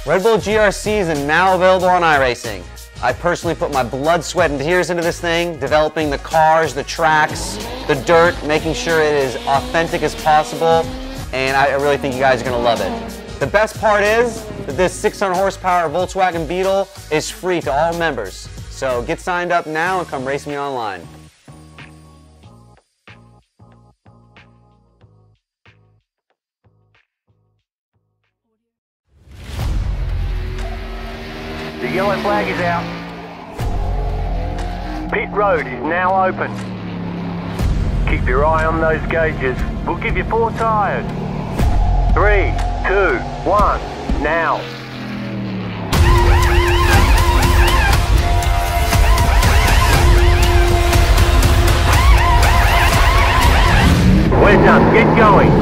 Red Bull GRCs are now available on iRacing. I personally put my blood, sweat, and tears into this thing, developing the cars, the tracks, the dirt, making sure it is authentic as possible, and I really think you guys are going to love it. The best part is that this 600 horsepower Volkswagen Beetle is free to all members. So get signed up now and come race me online. The yellow flag is out. Pit road is now open. Keep your eye on those gauges. We'll give you 4 tyres. 3, 2, 1, now. We're done. Get going.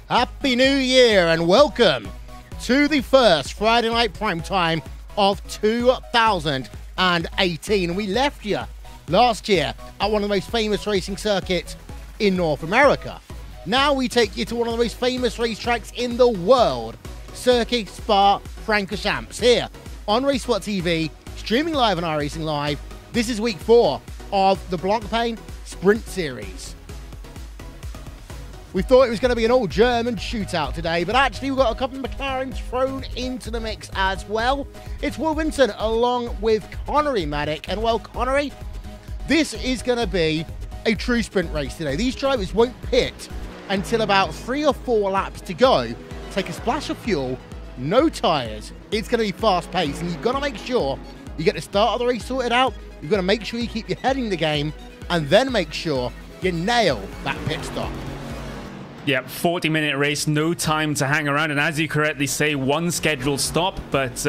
Happy New Year and welcome to the first Friday night prime time of 2018. We left you last year at one of the most famous racing circuits in North America. Now we take you to one of the most famous racetracks in the world, Circuit Spa-Francorchamps, here on RaceSpotTV, streaming live on iRacing Live. This is week 4 of the Blancpain Sprint Series. We thought it was going to be an all German shootout today, but actually we've got a couple of McLarens thrown into the mix as well. It's Wilmington along with Connery Maddock, and well, Connery, this is going to be a true sprint race today. These drivers won't pit until about 3 or 4 laps to go. Take a splash of fuel, no tyres. It's going to be fast paced, and you've got to make sure you get the start of the race sorted out. You've got to make sure you keep your head in the game, and then make sure you nail that pit stop. Yep, 40-minute race, no time to hang around, and as you correctly say, 1 scheduled stop, but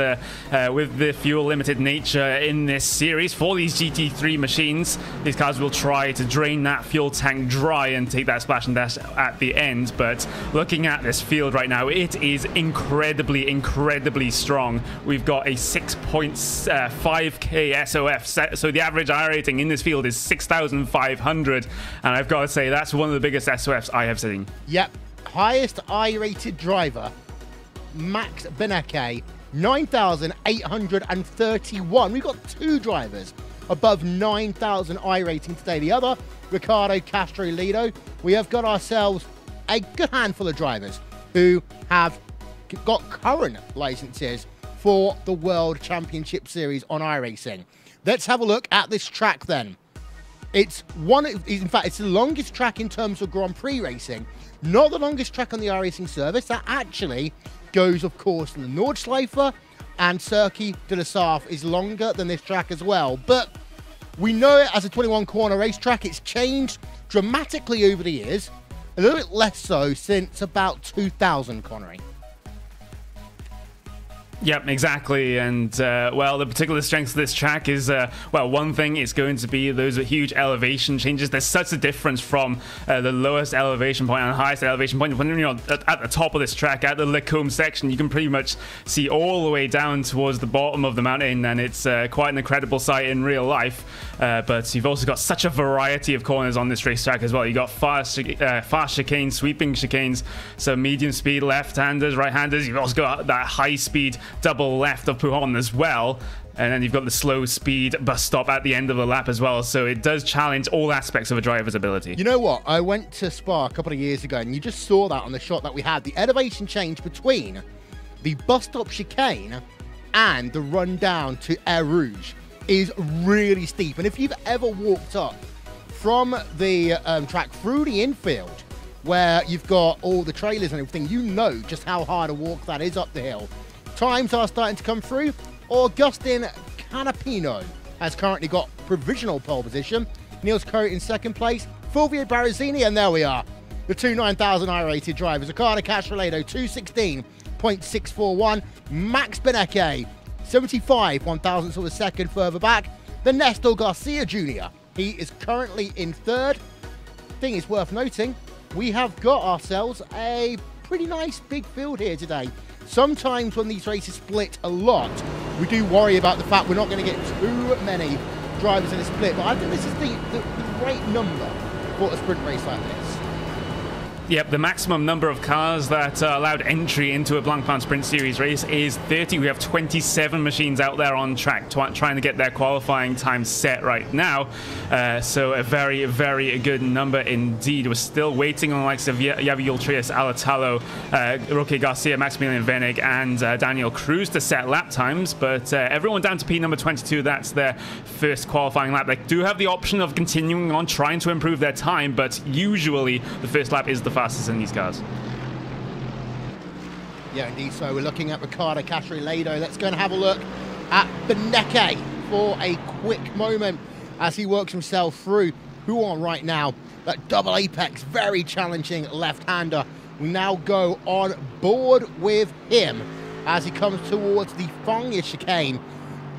with the fuel-limited nature in this series, for these GT3 machines, these cars will try to drain that fuel tank dry and take that splash and dash at the end, but looking at this field right now, it is incredibly, incredibly strong. We've got a 6.5k SOF, so the average iRating in this field is 6,500, and I've got to say, that's one of the biggest SOFs I have seen. Yep, highest I-rated driver, Max Beneke, 9,831. We've got 2 drivers above 9,000 I-rating today. The other, Ricardo Castro Lido. We have got ourselves a good handful of drivers who have got current licenses for the World Championship Series on iRacing. Let's have a look at this track then. It's in fact, it's the longest track in terms of Grand Prix racing. Not the longest track on the iRacing service. That actually goes, of course, to the Nordschleife, and Circuit de la Sarthe is longer than this track as well. But we know it as a 21-corner racetrack. It's changed dramatically over the years. A little bit less so since about 2000, Connery. Yep, exactly. And, well, the particular strength of this track is, well, one thing is going to be those huge elevation changes. There's such a difference from the lowest elevation point and the highest elevation point. When you're at the top of this track, at the Lacombe section, you can pretty much see all the way down towards the bottom of the mountain, and it's quite an incredible sight in real life. But you've also got such a variety of corners on this racetrack as well. You've got fast chicanes, sweeping chicanes, some medium speed left-handers, right-handers. You've also got that high-speed double left of Pujon as well, and then you've got the slow speed bus stop at the end of the lap as well, so it does challenge all aspects of a driver's ability. You know what, I went to Spa a couple of years ago and you just saw that on the shot that we had. The elevation change between the bus stop chicane and the run down to Air Rouge is really steep, and if you've ever walked up from the track through the infield where you've got all the trailers and everything, you know just how hard a walk that is up the hill. Times are starting to come through. Augustin Canapino has currently got provisional pole position. Niels Curry in second place. Fulvio Barazzini, and there we are. The two 9,000 I-rated drivers. Riccardo Castrolado, 216.641. Max Benecke, 75 1,000ths of a second further back. The Nestor Garcia Jr., he is currently in third. Thing is worth noting, we have got ourselves a pretty nice big field here today. Sometimes when these races split a lot, we do worry about the fact we're not going to get too many drivers in a split, but I think this is the right number for a sprint race like this. Yep, the maximum number of cars that are allowed entry into a Blancpain Sprint Series race is 30. We have 27 machines out there on track trying to get their qualifying time set right now. So a very, very good number indeed. We're still waiting on the likes of Javi Ultrias, Alatalo, Roque Garcia, Maximilian Venig, and Daniel Cruz to set lap times. But everyone down to P number 22, that's their first qualifying lap. They do have the option of continuing on trying to improve their time, but usually the first lap is the fastest in these cars. Yeah, indeed. So we're looking at Riccardo Castrolado. Let's go and have a look at Benecke for a quick moment as he works himself through Huon right now. That double apex, very challenging left-hander. We now go on board with him as he comes towards the Fangya chicane.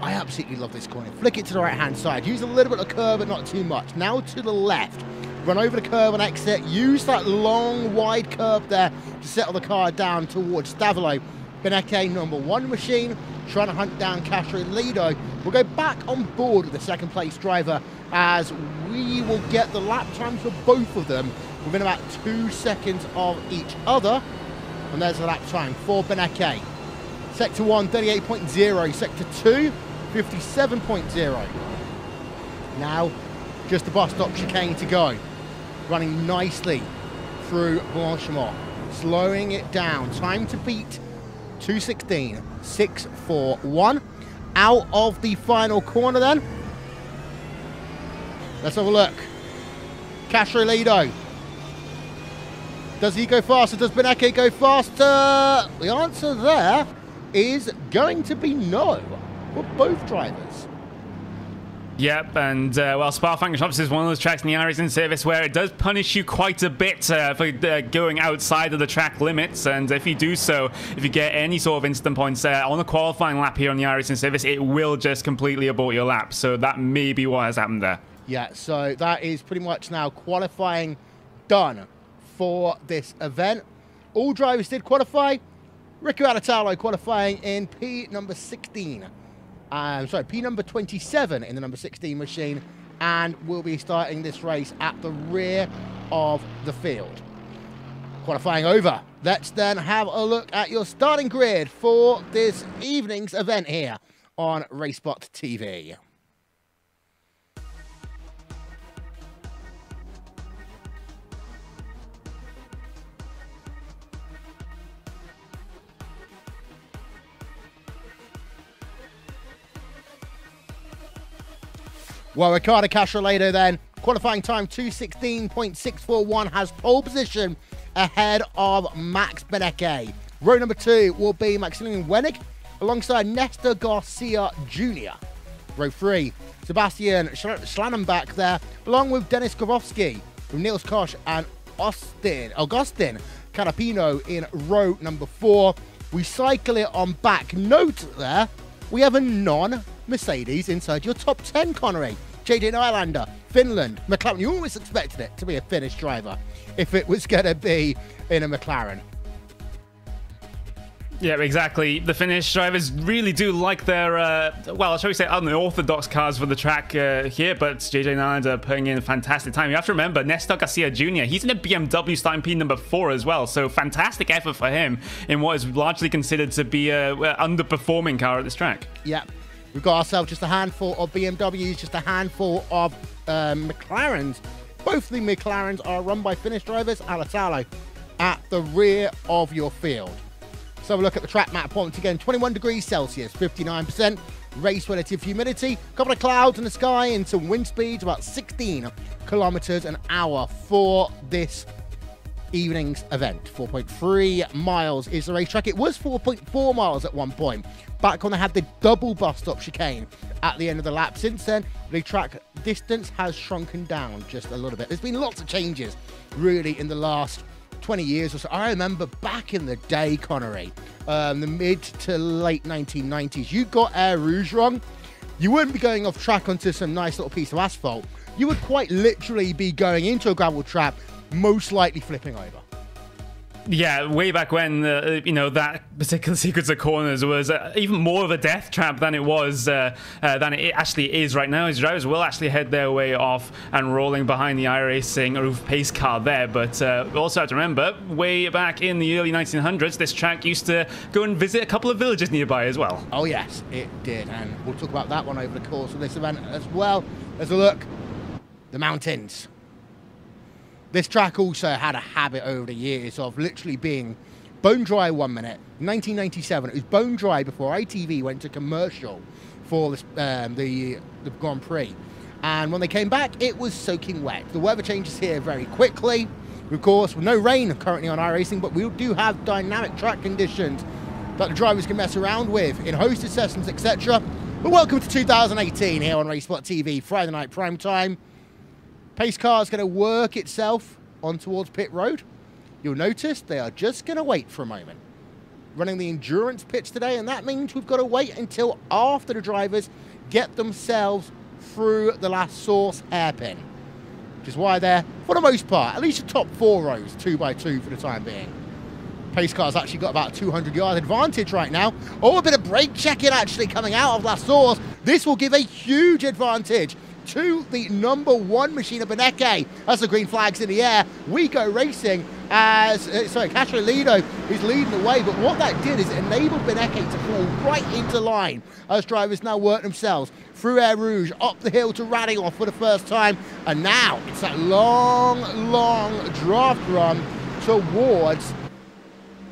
I absolutely love this corner. Flick it to the right-hand side. Use a little bit of curve, but not too much. Now to the left. Run over the curve and exit. Use that long, wide curve there to settle the car down towards Stavolo. Benecke, number one machine, trying to hunt down Castrolado. We'll go back on board with the second place driver as we will get the lap times for both of them within about 2 seconds of each other. And there's the lap time for Benecke. Sector 1, 38.0. Sector 2, 57.0. Now, just the bus stop chicane to go. Running nicely through Blanchemont. Slowing it down. Time to beat 2:16.641. Out of the final corner then. Let's have a look. Castrolado. Does he go faster? Does Benecke go faster? The answer there is going to be no for both drivers. Yep, and well, Spa-Francorchamps is one of those tracks in the iRacing service where it does punish you quite a bit for going outside of the track limits, and if you do so, if you get any sort of instant points on the qualifying lap here on the iRacing service, it will just completely abort your lap, so that may be what has happened there. Yeah, so that is pretty much now qualifying done for this event. All drivers did qualify. Rico Alatalo qualifying in P number 16. P number 27 in the number 16 machine, and we'll be starting this race at the rear of the field. Qualifying over. Let's then have a look at your starting grid for this evening's event here on RaceSpotTV. Well, Riccardo Castrolado then, qualifying time 2:16.641, has pole position ahead of Max Benecke. Row number 2 will be Maximilian Wenig alongside Nestor Garcia Jr. Row 3, Sebastian Schlanenbach there, along with Denis Grabowski, with Niels Koch and Augustin Canapino in row number 4. We cycle it on back. Note there, we have a non-Mercedes inside your top 10, Connery. JJ Nylander, Finland, McLaren. You always expected it to be a Finnish driver if it was going to be in a McLaren. Yeah, exactly. The Finnish drivers really do like their, well, shall we say, unorthodox cars for the track here, but JJ Nylander putting in a fantastic time. You have to remember, Nestor Garcia Jr., he's in a BMW starting P number 4 as well, so fantastic effort for him in what is largely considered to be a underperforming car at this track. Yeah, we've got ourselves just a handful of BMWs, just a handful of McLarens. Both the McLarens are run by Finnish drivers, Alatalo, at the rear of your field. So have a look at the track map once again. 21 degrees Celsius, 59% race relative humidity, a couple of clouds in the sky and some wind speeds, about 16 kilometers an hour for this evening's event. 4.3 miles is the racetrack. It was 4.4 miles at one point, back when they had the double bus stop chicane at the end of the lap. Since then, the track distance has shrunken down just a little bit. There's been lots of changes, really, in the last 20 years or so. I remember back in the day, Connery, the mid to late 1990s, you got Air Rouge wrong, you wouldn't be going off track onto some nice little piece of asphalt. You would quite literally be going into a gravel trap, most likely flipping over. Yeah, way back when, you know, that particular sequence of corners was even more of a death trap than it was, than it actually is right now. His drivers will actually head their way off and rolling behind the iRacing roof pace car there. But we also have to remember, way back in the early 1900s, this track used to go and visit a couple of villages nearby as well. Oh yes, it did. And we'll talk about that one over the course of this event as well. As a look, the mountains. This track also had a habit over the years of literally being bone dry 1 minute. 1997, it was bone dry before ITV went to commercial for the Grand Prix. And when they came back, it was soaking wet. The weather changes here very quickly. Of course, with no rain currently on iRacing, but we do have dynamic track conditions that the drivers can mess around with in hosted sessions, etc. But welcome to 2018 here on RaceSpotTV, Friday night prime time. Pace car is going to work itself on towards pit road. You'll notice they are just going to wait for a moment. Running the endurance pits today, and that means we've got to wait until after the drivers get themselves through the last source hairpin. Which is why they're, for the most part, at least the top 4 rows, 2x2 for the time being. Pace car's actually got about a 200-yard advantage right now. Oh, a bit of brake checking actually coming out of last source. This will give a huge advantage to the #1 machine of Beneke. As the green flag's in the air, we go racing as, Castro Lido is leading the way, but what that did is it enabled Beneke to fall right into line as drivers now work themselves through Air Rouge, up the hill to Radioff for the first time, and now it's that long draft run towards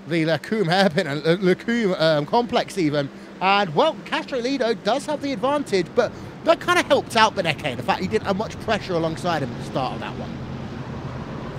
the Lacombe hairpin and Lacombe complex even. And, well, Castro Lido does have the advantage, but that kind of helped out Beneke, the fact he didn't have much pressure alongside him at the start of that one.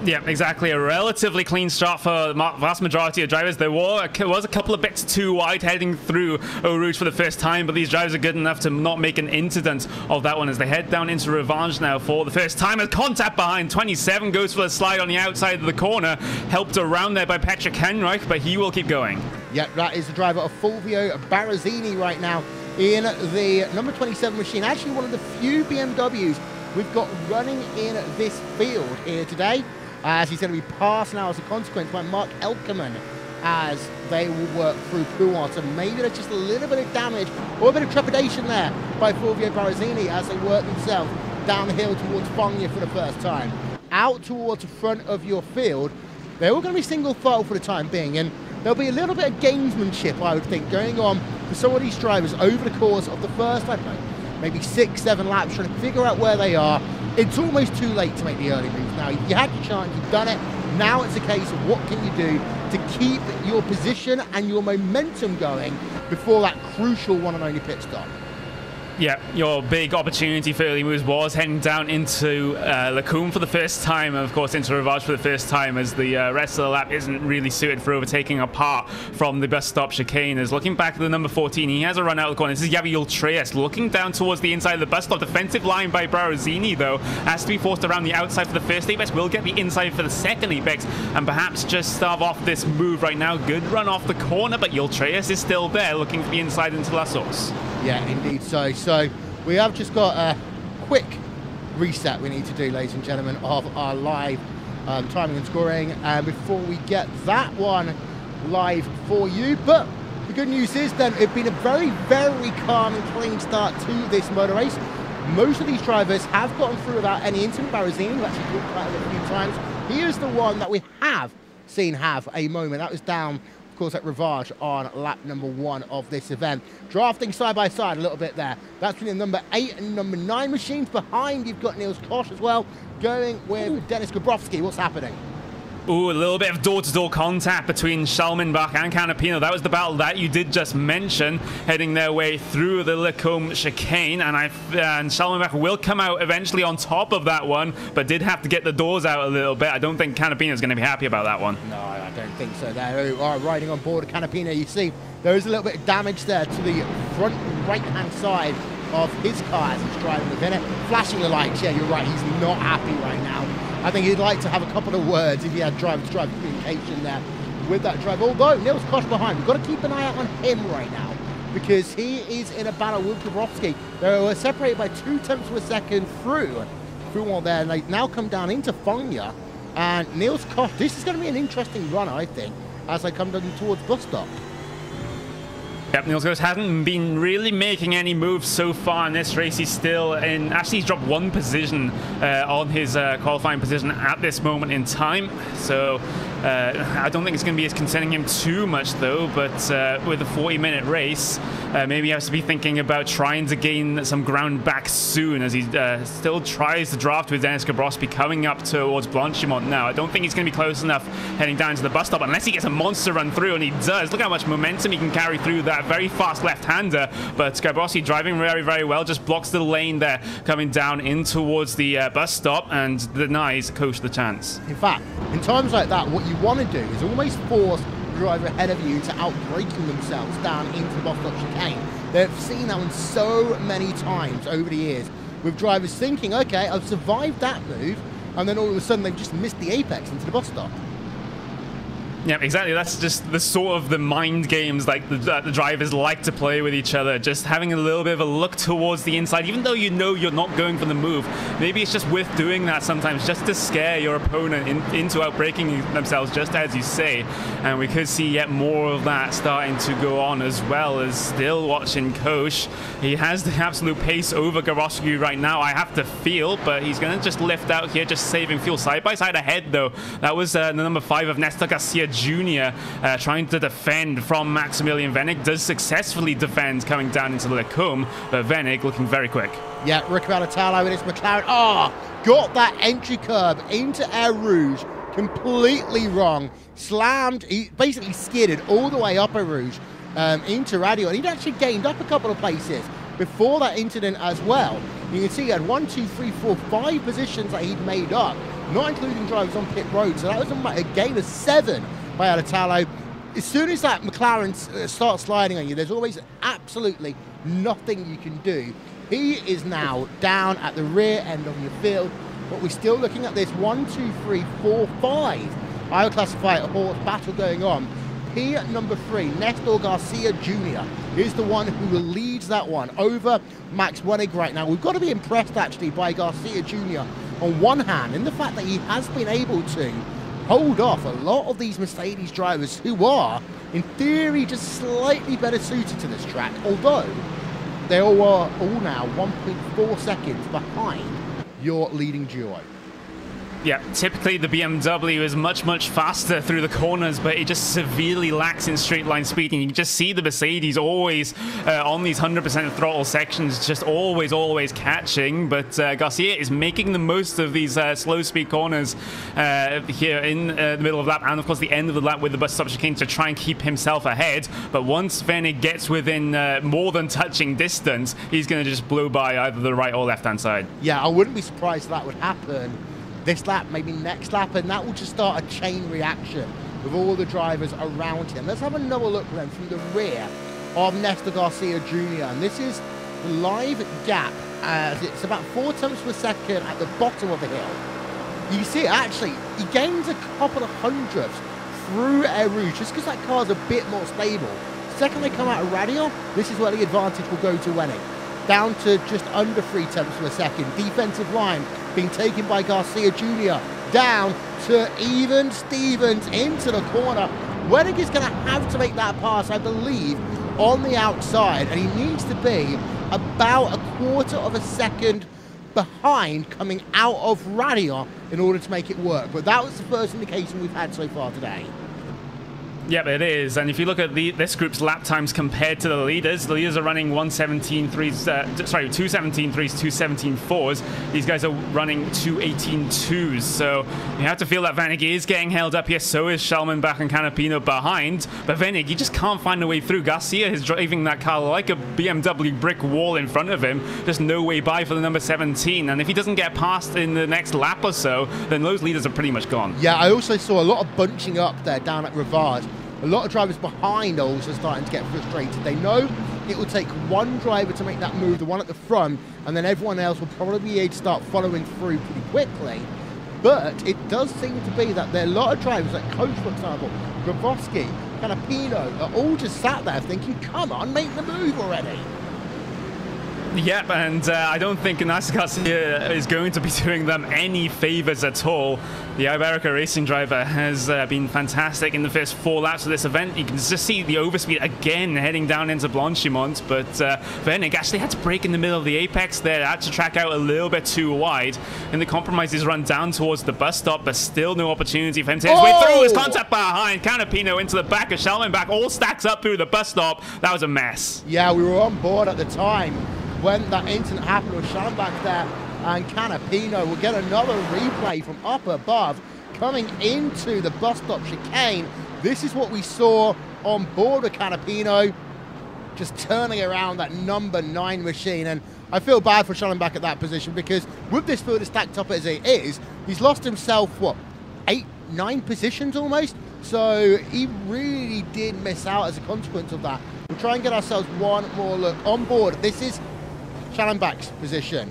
Yeah, exactly. A relatively clean start for the vast majority of drivers. There was a couple of bits too wide heading through Eau Rouge for the first time, but these drivers are good enough to not make an incident of that one as they head down into Revanche now for the first time. A contact behind 27 goes for the slide on the outside of the corner, helped around there by Patrick Henreich, but he will keep going. Yeah, that is the driver of Fulvio Barazzini right now in the number 27 machine. Actually, one of the few BMWs we've got running in this field here today, as he's going to be passed now as a consequence by Mark Elkerman as they will work through Pouin. So maybe there's just a little bit of damage or a bit of trepidation there by Fulvio Barazzini as they work themselves down the hill towards Fogna for the first time. Out towards the front of your field, they're all going to be single file for the time being, and there'll be a little bit of gamesmanship, I would think, going on for some of these drivers over the course of the first, I don't know, maybe 6-7 laps, trying to figure out where they are. It's almost too late to make the early moves now. You had your chance, you've done it. Now it's a case of what can you do to keep your position and your momentum going before that crucial one and only pit stop. Yeah, your big opportunity for early moves was heading down into Lecombe for the first time, and of course into Rivage for the first time, as the rest of the lap isn't really suited for overtaking apart from the bus stop chicane. As looking back at the number 14, he has a run out of the corner. This is Javi Ultreas looking down towards the inside of the bus stop. Defensive line by Brarazini, though, has to be forced around the outside for the first apex. Will get the inside for the second apex, and perhaps just start off this move right now. Good run off the corner, but Ultreas is still there, looking for the inside into La Source. Yeah, indeed so. So we have just got a quick reset we need to do, ladies and gentlemen, of our live timing and scoring, and before we get that one live for you. But the good news is then it's been a very, very calm and clean start to this motor race. Most of these drivers have gotten through without any incident. Barazini, who actually talked about it a few times, he is the one that we have seen have a moment. That was down, of course, at Rivage on lap number 1 of this event. Drafting side by side a little bit there. That's between the number 8 and number 9 machines. Behind, you've got Niels Koch as well, going with Dennis Gabrowski. What's happening? Ooh, a little bit of door-to-door contact between Schalmenbach and Canapino. That was the battle that you did just mention, heading their way through the Lecombe chicane, and Schalmenbach will come out eventually on top of that one, but did have to get the doors out a little bit. I don't think Canapino is going to be happy about that one. No, I don't think so. They are riding on board Canapino. You see, there is a little bit of damage there to the front right-hand side of his car as he's driving within it. Flashing the lights, yeah, you're right, he's not happy right now. I think he'd like to have a couple of words if he had driver-to-driver communication there with that driver. Although, Niels Koch behind, we've got to keep an eye out on him right now, because he is in a battle with Gabrowski. They were separated by 0.2 of a second through one there, and they now come down into Fogna. And Niels Koch, this is going to be an interesting run, I think, as they come down towards bus stop. Yep, Niels Koch hasn't been really making any moves so far in this race. He's still in, actually he's dropped 1 position on his qualifying position at this moment in time. So I don't think it's going to be concerning him too much though, but with a 40-minute race, maybe he has to be thinking about trying to gain some ground back soon, as he still tries to draft with Dennis Gabrowski coming up towards Blancpain now. I don't think he's going to be close enough heading down to the bus stop unless he gets a monster run through, and he does. Look how much momentum he can carry through that very fast left-hander, but Gabrowski driving very, very well, just blocks the lane there coming down in towards the bus stop and denies Koch the chance. In fact, in times like that, what you want to do is almost force the driver ahead of you to outbraking themselves down into the bus stop chicane. They've seen that one so many times over the years, with drivers thinking, okay, I've survived that move, and then all of a sudden they've just missed the apex into the bus stop. Yeah, exactly. That's just the sort of the mind games like the drivers like to play with each other. Just having a little bit of a look towards the inside, even though you know you're not going for the move. Maybe it's just worth doing that sometimes, just to scare your opponent into outbraking themselves, just as you say. And we could see yet more of that starting to go on, as well as still watching Koch. He has the absolute pace over Gabrowski right now, I have to feel, but he's going to just lift out here, just saving fuel. Side by side ahead, though. That was the number 5 of Nestor Garcia Jr. Trying to defend from Maximilian Venig. Does successfully defend coming down into Lecombe, but Venig looking very quick. Yeah, Rico Alatalo with his McLaren. Got that entry curb into Air Rouge completely wrong. Slammed, he basically skidded all the way up Air Rouge into Radio, and he'd actually gained up a couple of places before that incident as well. You can see he had 1, 2, 3, 4, 5 positions that he'd made up, not including drivers on pit road. So that was a gain of 7 by Alatalo. As soon as that McLaren starts sliding on you, there's always absolutely nothing you can do. He is now down at the rear end of your field, but we're still looking at this 1, 2, 3, 4, 5. I would classify a horse battle going on. P number 3, Nestor Garcia Jr. is the one who leads that one over Max Wenig right now. We've got to be impressed actually by Garcia Jr. on one hand, in the fact that he has been able to hold off a lot of these Mercedes drivers who are, in theory, just slightly better suited to this track, although they all are all now 1.4 seconds behind your leading duo. Yeah, typically the BMW is much faster through the corners, but it just severely lacks in straight line speed. And you can just see the Mercedes always on these 100% throttle sections, just always catching. But Garcia is making the most of these slow speed corners here in the middle of the lap, and of course the end of the lap with the bus stop chicane to try and keep himself ahead. But once Venig gets within more than touching distance, he's going to just blow by either the right or left hand side. Yeah, I wouldn't be surprised if that would happen this lap, maybe next lap, and that will just start a chain reaction with all the drivers around him. Let's have another look then from the rear of Néstor Garcia Jr. And this is the live gap as it's about 4 tenths per second at the bottom of the hill. You see, actually, he gains a couple of hundredths through Air Rouge just because that car's a bit more stable. Second they come out of Radial, this is where the advantage will go to Wenig. Down to just under 3 tenths per second. Defensive line being taken by Garcia Jr. Down to even Stevens into the corner. Wenig is going to have to make that pass, I believe, on the outside, and he needs to be about a quarter of a second behind coming out of Radial in order to make it work. But that was the first indication we've had so far today. Yep, it is. And if you look at this group's lap times compared to the leaders are running 217.3s, 217.4s. These guys are running 218.2s. So you have to feel that Venig is getting held up here. So is Schallenbach and Canapino behind. But Venig, you just can't find a way through. Garcia is driving that car like a BMW brick wall in front of him. Just no way by for the number 17. And if he doesn't get past in the next lap or so, then those leaders are pretty much gone. Yeah, I also saw a lot of bunching up there down at Rivard. A lot of drivers behind are also starting to get frustrated. They know it will take one driver to make that move, the one at the front, and then everyone else will probably be able to start following through pretty quickly. But it does seem to be that there are a lot of drivers, like Coach, for example, Gravoski, Canapino, are all just sat there thinking, come on, make the move already. Yep, and I don't think Néstor Garcia is going to be doing them any favors at all. The Iberica Racing driver has been fantastic in the first 4 laps of this event. You can just see the overspeed again heading down into Blanchimont, but Venig actually had to brake in the middle of the apex there, had to track out a little bit too wide, and the compromises run down towards the bus stop, but still no opportunity for him to hit his way through. His contact behind Canapino into the back of Schallenbach, all stacks up through the bus stop. That was a mess. Yeah, we were on board at the time when that incident happened with Schallenbach there, and Canapino will get another replay from up above coming into the bus stop chicane. This is what we saw on board with Canapino, just turning around that number 9 machine. And I feel bad for Schallenbach at that position, because with this field as stacked up as it is, he's lost himself, what, 8, 9 positions almost? So he really did miss out as a consequence of that. We'll try and get ourselves one more look on board. This is Schallenbach's position.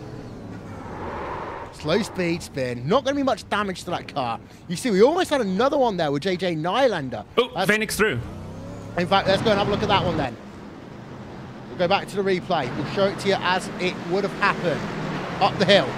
Slow speed spin. Not going to be much damage to that car. You see, we almost had another one there with JJ Nylander. Oh, Venig's through. In fact, let's go and have a look at that one then. We'll go back to the replay. We'll show it to you as it would have happened. Up the hill.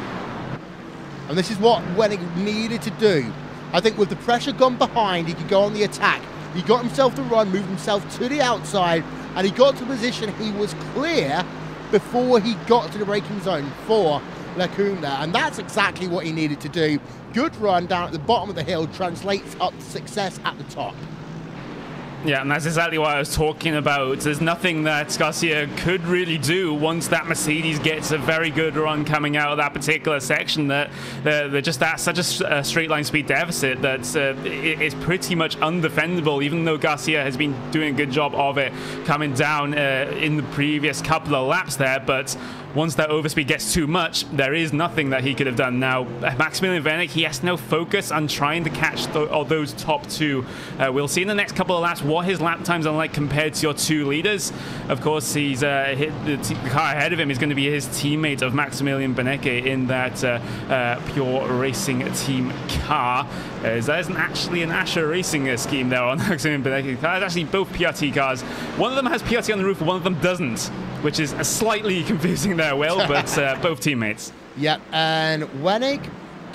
And this is what Wenig needed to do. I think with the pressure gone behind, he could go on the attack. He got himself to run, moved himself to the outside, and he got to a position he was clear before he got to the braking zone for Lecombe there. And that's exactly what he needed to do. Good run down at the bottom of the hill translates up to success at the top. Yeah, and that's exactly what I was talking about. There's nothing that Garcia could really do once that Mercedes gets a very good run coming out of that particular section. That they're just at such a straight line speed deficit that it's pretty much undefendable, even though Garcia has been doing a good job of it coming down in the previous couple of laps there. But once that overspeed gets too much, there is nothing that he could have done. Now, Maximilian Venig, he has no focus on trying to catch those top 2. We'll see in the next couple of laps what his lap times are like compared to your 2 leaders. Of course, he's hit the car ahead of him is going to be his teammate of Maximilian Benecke in that Pure Racing team car. There isn't actually an Asher Racing scheme there on Maximilian Benecke car. It's actually both PRT cars. One of them has PRT on the roof, one of them doesn't, which is slightly confusing there, Will, but both teammates. Yep, and Wenig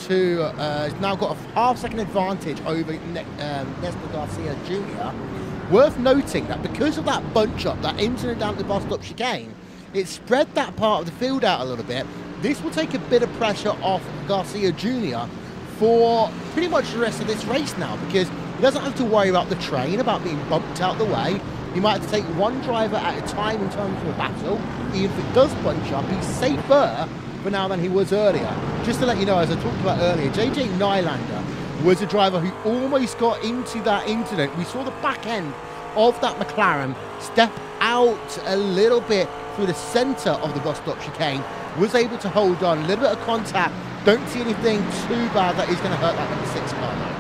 has now got a half-second advantage over Néstor Garcia Jr. Worth noting that because of that bunch-up, that incident down at the bus-stop chicane, it spread that part of the field out a little bit. This will take a bit of pressure off Garcia Jr. for pretty much the rest of this race now, because he doesn't have to worry about the train, about being bumped out the way. He might have to take one driver at a time in terms of a battle. Even if it does bunch up, he's safer for now than he was earlier. Just to let you know, as I talked about earlier, JJ Nylander was a driver who almost got into that incident. We saw the back end of that McLaren step out a little bit through the centre of the bus stop chicane, was able to hold on, a little bit of contact. Don't see anything too bad that is going to hurt that number 6 car though.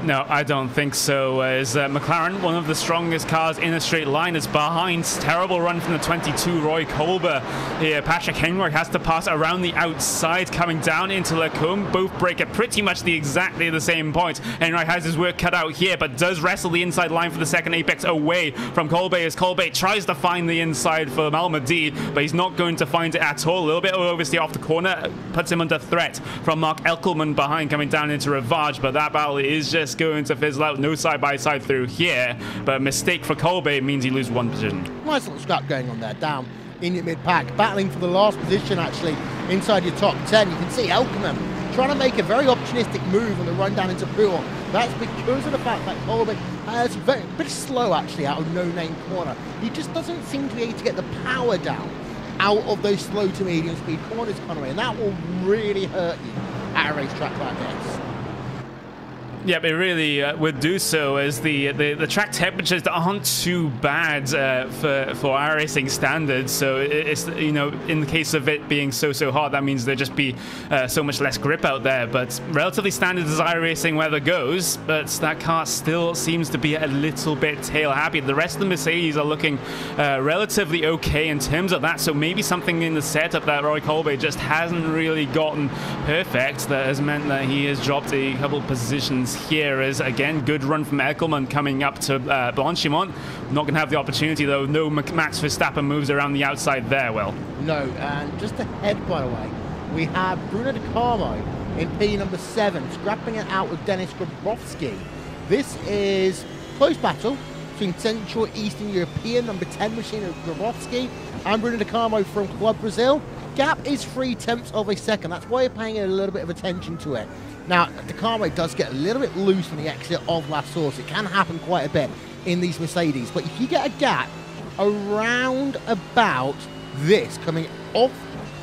No, I don't think so. As McLaren, one of the strongest cars in a straight line, is behind. Terrible run from the 22 Roy Kolber here. Patrick Henry has to pass around the outside, coming down into Lecombe. Both break at pretty much exactly the same point. Henry has his work cut out here, but does wrestle the inside line for the second apex away from Kolbe, as Kolbe tries to find the inside for Malmedy, but he's not going to find it at all. A little bit obviously off the corner, puts him under threat from Mark Elkelman behind, coming down into Rivage, but that battle is just going to fizzle out. No side-by-side through here, but a mistake for Kolbe means he loses one position. Nice little scrap going on there, down in your mid-pack, battling for the last position actually inside your top 10. You can see Elkelman trying to make a very opportunistic move on the run down into Pool. That's because of the fact that Kolbe is a bit slow actually out of no-name corner. He just doesn't seem to be able to get the power down out of those slow to medium speed corners, Conway, and that will really hurt you at a racetrack like this. Yeah, it really would do so, as the track temperatures aren't too bad for iRacing standards. So it's, you know, in the case of it being so hot, that means there'd just be so much less grip out there. But relatively standard as iRacing weather goes, but that car still seems to be a little bit tail happy. The rest of the Mercedes are looking relatively okay in terms of that. So maybe something in the setup that Roy Kolbe just hasn't really gotten perfect that has meant that he has dropped a couple of positions here. Is again good run from Eckelman coming up to Blancpain. Not going to have the opportunity though. No Max Verstappen moves around the outside there. Well, no, and just ahead, by the way, we have Bruno De Carmo in P number 7, scrapping it out with Dennis Grabowski. This is close battle between Central Eastern European number 10 machine of Grabowski and Bruno De Carmo from Club Brazil. Gap is 0.3 of a second. That's why you're paying a little bit of attention to it. Now, De Carmo does get a little bit loose on the exit of La Source. It can happen quite a bit in these Mercedes. But if you get a gap around about this, coming off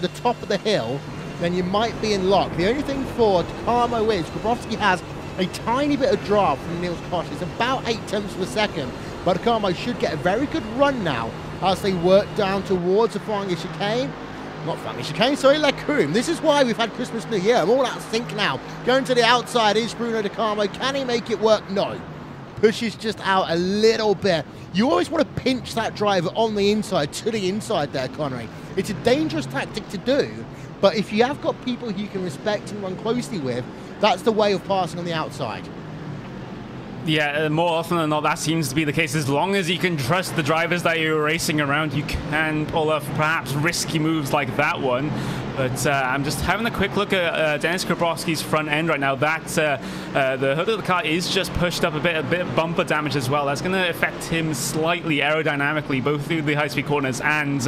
the top of the hill, then you might be in luck. The only thing for De Carmo is Grabowski has a tiny bit of draft from Niels Koch. It's about 0.8 of a second. But De Carmo should get a very good run now as they work down towards the Francorchamps chicane. Not Francorchamps chicane, sorry, Lecombe. This is why we've had Christmas New Year. I'm all out of sync now. Going to the outside is Bruno De Carmo. Can he make it work? No. Pushes just out a little bit. You always want to pinch that driver on the inside, to the inside there, Connery. It's a dangerous tactic to do, but if you have got people who you can respect and run closely with, that's the way of passing on the outside. Yeah, more often than not, that seems to be the case. As long as you can trust the drivers that you're racing around, you can pull off perhaps risky moves like that one. But I'm just having a quick look at Dennis Grabowski's front end right now. That the hood of the car is just pushed up a bit of bumper damage as well. That's going to affect him slightly aerodynamically, both through the high-speed corners and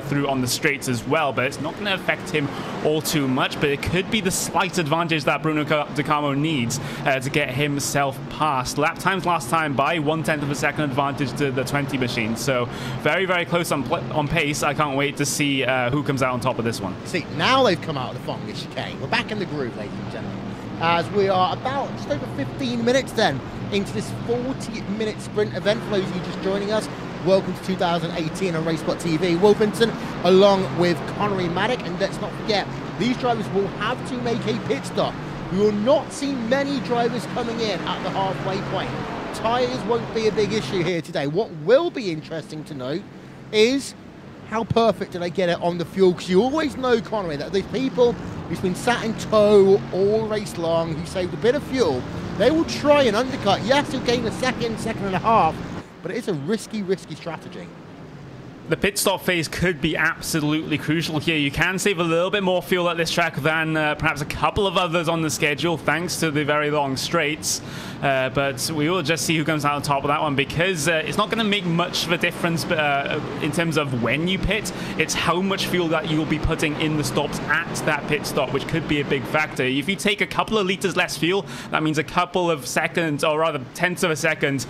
through on the straights as well. But it's not going to affect him all too much. But it could be the slight advantage that Bruno De Carmo needs to get himself past. Lap times last time by 1/10 of a second advantage to the 20 machine. So very, very close on pace. I can't wait to see who comes out on top of this one. See, now they've come out of the Francorchamps chicane. We're back in the groove, ladies and gentlemen, as we are about just over 15 minutes then into this 40-minute sprint event. For those of you just joining us, welcome to 2018 on RaceSpotTV. Wolfenson along with Connery Maddock, and let's not forget, these drivers will have to make a pit stop. We will not see many drivers coming in at the halfway point. Tyres won't be a big issue here today. What will be interesting to note is how perfect do they get it on the fuel? Because you always know, Conway, that these people who's been sat in tow all race long, who saved a bit of fuel, they will try and undercut. Yes, you'll gain a second and a half, but it is a risky strategy. The pit stop phase could be absolutely crucial here. You can save a little bit more fuel at this track than perhaps a couple of others on the schedule, thanks to the very long straights. But we will just see who comes out on top of that one, because it's not going to make much of a difference in terms of when you pit. It's how much fuel that you'll be putting in the stops at that pit stop, which could be a big factor. If you take a couple of liters less fuel, that means a couple of seconds, or rather tenths of a second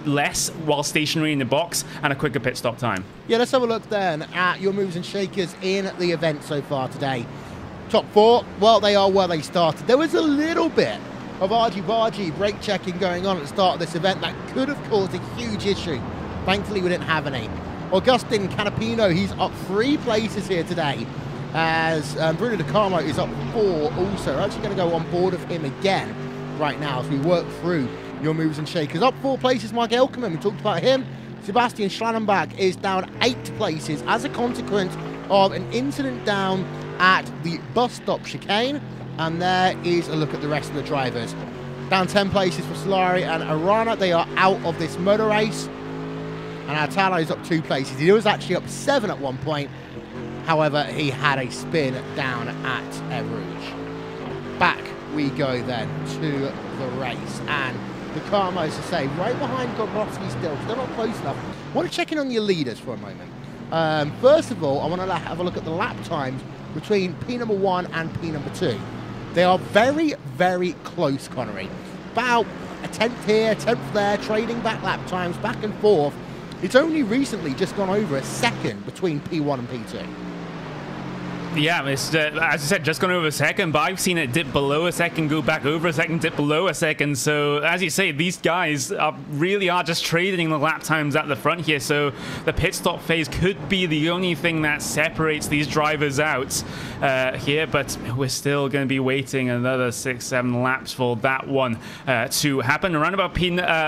less while stationary in the box, and a quicker pit stop time. Yeah, let's have a look then at your movers and shakers in the event so far today. Top 4, well, they are where they started. There was a little bit of argy-bargy brake checking going on at the start of this event that could have caused a huge issue. Thankfully, we didn't have any. Augustin Canapino, he's up 3 places here today, as Bruno De Carmo is up 4 also. We're actually going to go on board of him again right now as we work through your movers and shakers. Up 4 places, Mike Elkerman, we talked about him. Sebastian Schlangenbach is down 8 places as a consequence of an incident down at the bus stop chicane. And there is a look at the rest of the drivers. Down 10 places for Solari and Arana. They are out of this motor race. And Atala is up 2 places. He was actually up 7 at one point. However, he had a spin down at Eau Rouge. Back we go then to the race. And the Carmo, as I say, right behind Gorbrowski still. They're not close enough. I want to check in on your leaders for a moment. First of all, I want to have a look at the lap times between P number 1 and P number 2. They are very, very close, Connery. About a 10th here, 10th there, trading back lap times, back and forth. It's only recently just gone over a second between P1 and P2. Yeah, it's, as I said, just gone over a second, but I've seen it dip below a second, go back over a second, dip below a second. So, as you say, these guys really are just trading the lap times at the front here. So, the pit stop phase could be the only thing that separates these drivers out here. But we're still going to be waiting another 6-7 laps for that one to happen. Around about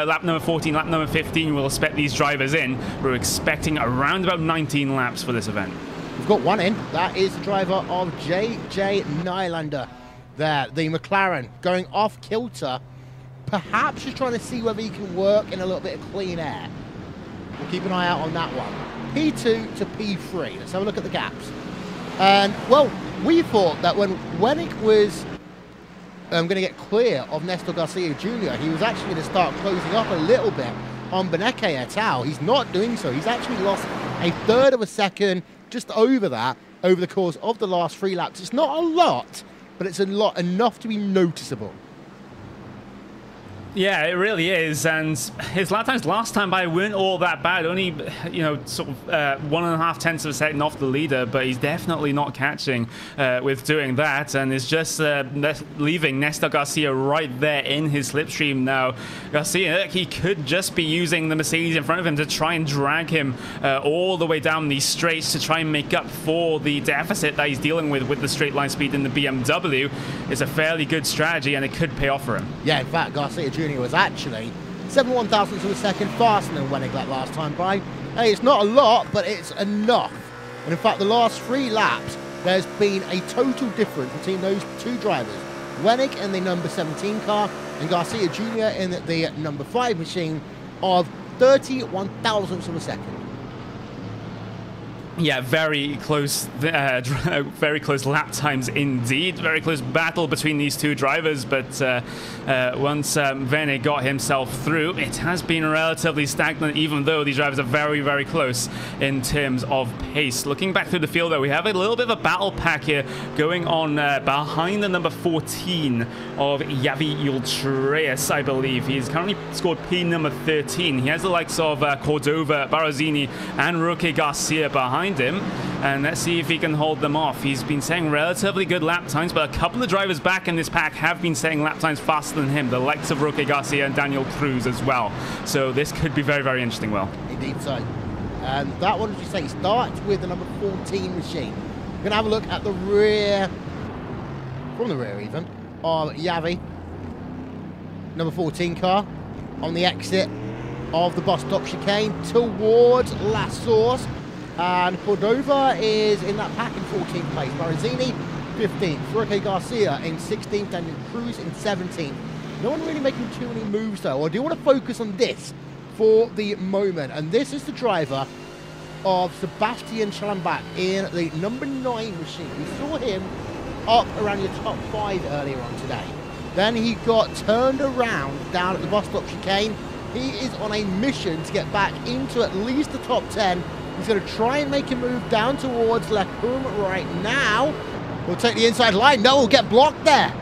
lap number 14, lap number 15, we'll expect these drivers in. We're expecting around about 19 laps for this event. We've got one in. That is the driver of JJ Nylander there. The McLaren going off kilter. Perhaps just trying to see whether he can work in a little bit of clean air. We'll keep an eye out on that one. P2 to P3. Let's have a look at the gaps. And, well, we thought that when Wennick was going to get clear of Nestor Garcia Jr., he was actually going to start closing up a little bit on Beneke et al. He's not doing so. He's actually lost a third of a second, just over that, over the course of the last 3 laps. It's not a lot, but it's a lot enough to be noticeable. Yeah, it really is, and his lap times last time by weren't all that bad. Only, you know, sort of 1.5 tenths of a second off the leader, but he's definitely not catching with doing that, and is just leaving Nestor Garcia right there in his slipstream now. Garcia, he could just be using the Mercedes in front of him to try and drag him all the way down these straights to try and make up for the deficit that he's dealing with the straight line speed in the BMW. It's a fairly good strategy, and it could pay off for him. Yeah, in fact, Garcia Jr. was actually 7/1000ths of a second faster than Wennick that last time by. Hey, it's not a lot, but it's enough. And in fact, the last 3 laps, there's been a total difference between those 2 drivers. Wennick in the number 17 car and Garcia Jr. in the number 5 machine of 31/1000ths of a second. Yeah, very close lap times indeed. Very close battle between these 2 drivers, but once Vene got himself through, it has been relatively stagnant, even though these drivers are very, very close in terms of pace. Looking back through the field, though, we have a little bit of a battle pack here going on behind the number 14 of Javi Ultreus, I believe. He's currently scored P number 13. He has the likes of Cordova, Barazini, and Roque Garcia behind him, and let's see if he can hold them off. He's been setting relatively good lap times, but a couple of drivers back in this pack have been setting lap times faster than him, the likes of Roque Garcia and Daniel Cruz as well. So this could be very, very interesting, Will. Indeed so. And that one, as you say, starts with the number 14 machine. We're going to have a look at the rear, from the rear even, of Javi. Number 14 car on the exit of the bus stop chicane towards La Source. And Cordova is in that pack in 14th place. Barazini, 15th. Roque Garcia in 16th. And Cruz in 17th. No one really making too many moves, though. I do want to focus on this for the moment. And this is the driver of Sebastian Schallenbach in the number 9 machine. We saw him up around your top 5 earlier on today. Then he got turned around down at the bus stop chicane. He is on a mission to get back into at least the top 10. He's going to try and make a move down towards Lecum right now. We'll take the inside line. No, we'll get blocked there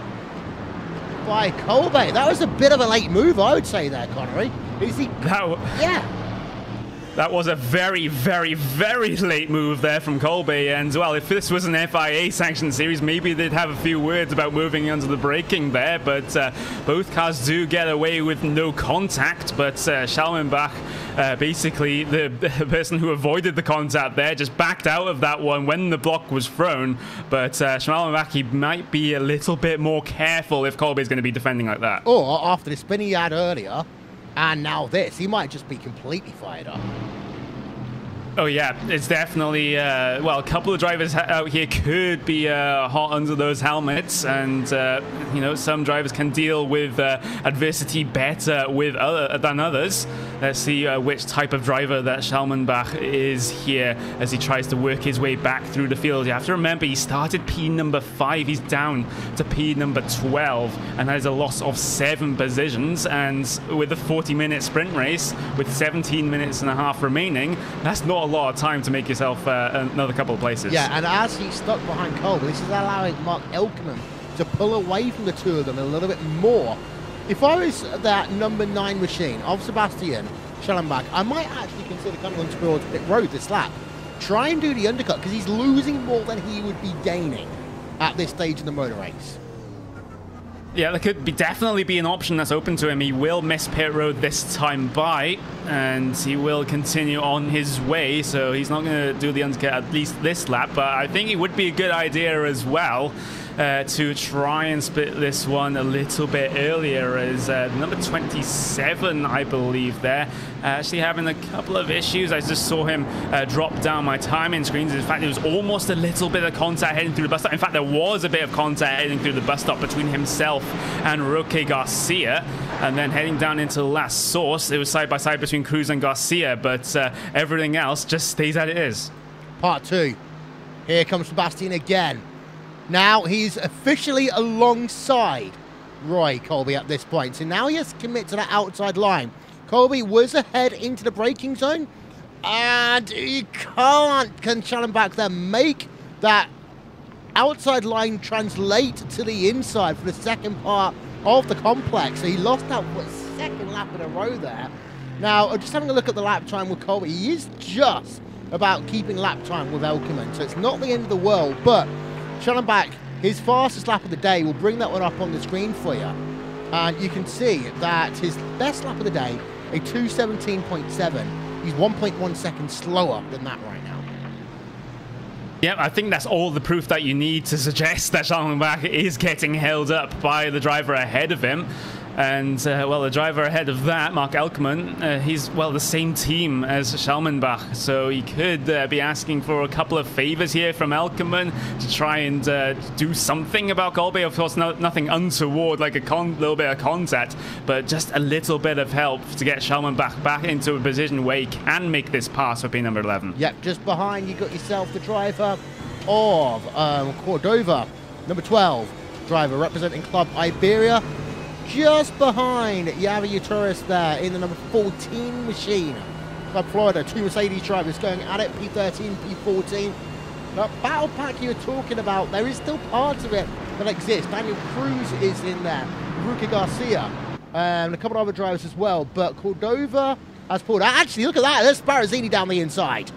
by Colby. That was a bit of a late move, I would say there, Connery. Is he? Yeah. That was a very, very, very late move there from Colby. And, well, if this was an FIA sanctioned series, maybe they'd have a few words about moving under the braking there. But both cars do get away with no contact. But Schallenbach, basically the person who avoided the contact there, just backed out of that one when the block was thrown. But Schallenbach, he might be a little bit more careful if Colby's going to be defending like that. Or after the spin he had earlier, and now this, he might just be completely fired up. Oh yeah, it's definitely, well, a couple of drivers out here could be hot under those helmets, and, you know, some drivers can deal with adversity better than others. Let's see which type of driver that Schallenbach is here as he tries to work his way back through the field. You have to remember, he started P number 5, he's down to P number 12, and that is a loss of 7 positions, and with a 40-minute sprint race, with 17 minutes and a half remaining, that's not a lot of time to make yourself another couple of places. Yeah, and as he's stuck behind Colby, this is allowing Mark Elkman to pull away from the two of them a little bit more. If I was that number 9 machine of Sebastian Schallenbach, I might actually consider coming on towards pit road this lap. Try and do the undercut, because he's losing more than he would be gaining at this stage in the motor race. Yeah, there could definitely be an option that's open to him. He will miss pit road this time by, and he will continue on his way, so he's not going to do the undercut at least this lap, but I think it would be a good idea as well to try and split this one a little bit earlier, as number 27, I believe, there, actually having a couple of issues. I just saw him drop down my timing screens. In fact, there was almost a little bit of contact heading through the bus stop. In fact, there was a bit of contact heading through the bus stop between himself and Roque Garcia, and then heading down into the last source, it was side by side between Cruz and Garcia, but everything else just stays as it is. Part 2. Here comes Sebastian again. Now he's officially alongside Roy Colby at this point. So now he has to commit to that outside line. Colby was ahead into the braking zone, and he can Schallenbach then make that outside line translate to the inside for the second part of the complex. So he lost that second lap in a row there. Now, just having a look at the lap time with Colby, he is just about keeping lap time with Elkerman. So it's not the end of the world, but Schallenbach, his fastest lap of the day, will bring that one up on the screen for you. And you can see that his best lap of the day, a 2:17.7. He's 1.1 seconds slower than that right now. Yeah, I think that's all the proof that you need to suggest that Schallenbach is getting held up by the driver ahead of him. And, well, the driver ahead of that, Mark Elkman, he's, well, the same team as Schallenbach, so he could be asking for a couple of favors here from Elkman to try and do something about Colby. Of course, nothing untoward, like a little bit of contact, but just a little bit of help to get Schallenbach back into a position where he can make this pass for P number 11. Yep, just behind you got yourself the driver of Cordova, number 12, driver representing Club Iberia. Just behind Javier Torres there in the number 14 machine. Club Florida, 2 Mercedes drivers going at it, P13, P14. That battle pack you were talking about, there is still parts of it that exist. Daniel Cruz is in there, Roque Garcia, and a couple of other drivers as well. But Cordova has pulled out. Actually, look at that, there's Barazini down the inside.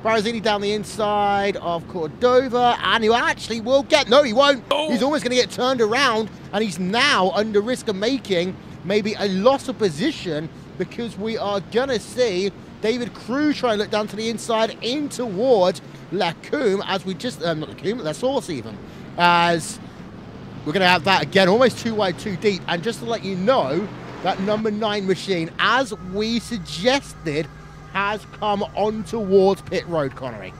Barazini down the inside of Cordova, and he actually will get, no he won't, he's almost going to get turned around, and he's now under risk of making maybe a loss of position, because we are going to see David Cruz try and look down to the inside in towards Lecum, as we just, not Lecum, La Source even, as we're going to have that again, almost 2 wide, 2 deep, and just to let you know, that number 9 machine, as we suggested, has come on towards pit road, Connery.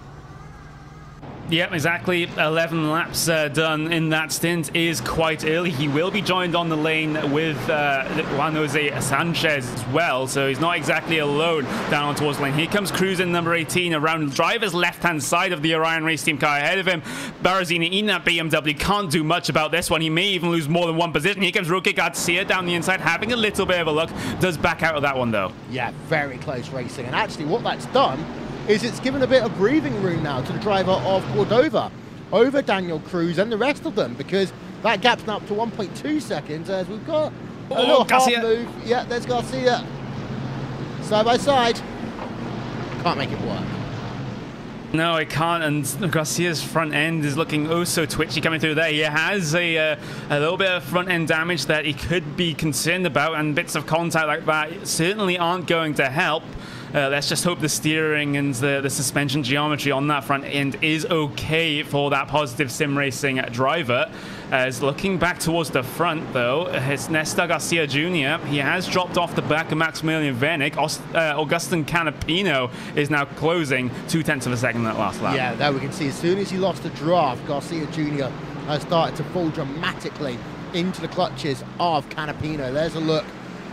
Yep, exactly. 11 laps done in that stint is quite early. He will be joined on the lane with Juan Jose Sanchez as well, so he's not exactly alone down on towards the lane. Here comes cruising number 18 around the driver's left-hand side of the Orion Race Team car ahead of him. Barazini in that BMW can't do much about this one. He may even lose more than one position. Here comes Roque Garcia down the inside, having a little bit of a look. Does back out of that one, though. Yeah, very close racing. And actually what that's done is it's given a bit of breathing room now to the driver of Cordova over Daniel Cruz and the rest of them, because that gap's now up to 1.2 seconds as we've got a little Garcia. half move. Yeah, there's Garcia. Side by side. Can't make it work. No, it can't, and Garcia's front end is looking oh so twitchy coming through there. He has a little bit of front end damage that he could be concerned about, and bits of contact like that certainly aren't going to help. Let's just hope the steering and the suspension geometry on that front end is okay for that positive sim racing driver. As looking back towards the front, though, it's Nesta Garcia Jr. He has dropped off the back of Maximilian Wernick. Augustin Canapino is now closing 0.2 of a second that last lap. Yeah, there we can see as soon as he lost the draft, Garcia Jr. has started to fall dramatically into the clutches of Canapino. There's a look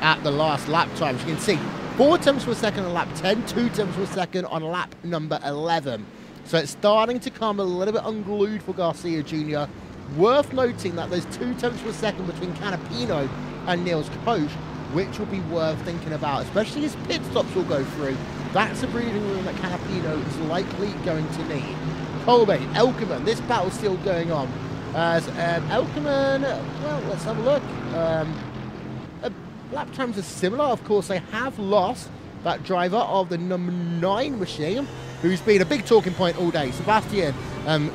at the last lap times. You can see 4 tenths per second on lap 10, 2 tenths per second on lap number 11. So it's starting to come a little bit unglued for Garcia Jr. Worth noting that there's 2 tenths per second between Canapino and Niels Koch, which will be worth thinking about, especially as pit stops will go through. That's a breathing room that Canapino is likely going to need. Colby, Elkerman, this battle's still going on. As Elkerman, well, let's have a look. Lap times are similar. Of course, they have lost that driver of the number 9 machine, who's been a big talking point all day. Sebastian I'm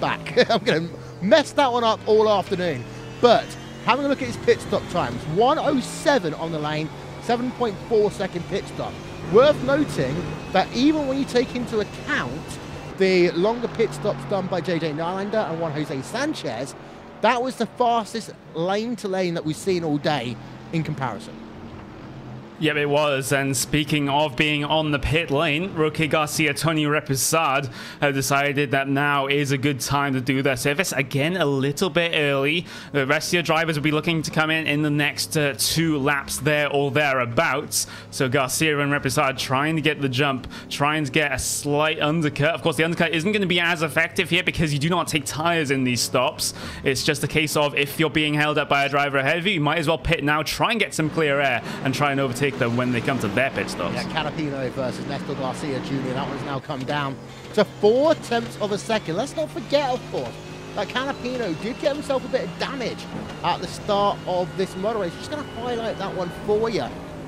back. I'm going to mess that one up all afternoon. But having a look at his pit stop times, 1:07 on the lane, 7.4 second pit stop. Worth noting that even when you take into account the longer pit stops done by JJ Nylander and Juan Jose Sanchez, that was the fastest lane-to-lane that we've seen all day in comparison. Yep, it was. And speaking of being on the pit lane, Roque Garcia, Tony Reposado have decided that now is a good time to do their service. Again, a little bit early. The rest of your drivers will be looking to come in the next 2 laps there or thereabouts. So Garcia and Reposado trying to get the jump, trying to get a slight undercut. Of course, the undercut isn't going to be as effective here because you do not take tires in these stops. It's just a case of if you're being held up by a driver ahead of you, you might as well pit now, try and get some clear air, and try and overtake them when they come to their pit stops. Yeah, Canapino versus Nestor Garcia Jr. That one's now come down to 4 tenths of a second. Let's not forget, of course, that Canapino did get himself a bit of damage at the start of this motor race. Just going to highlight that one for you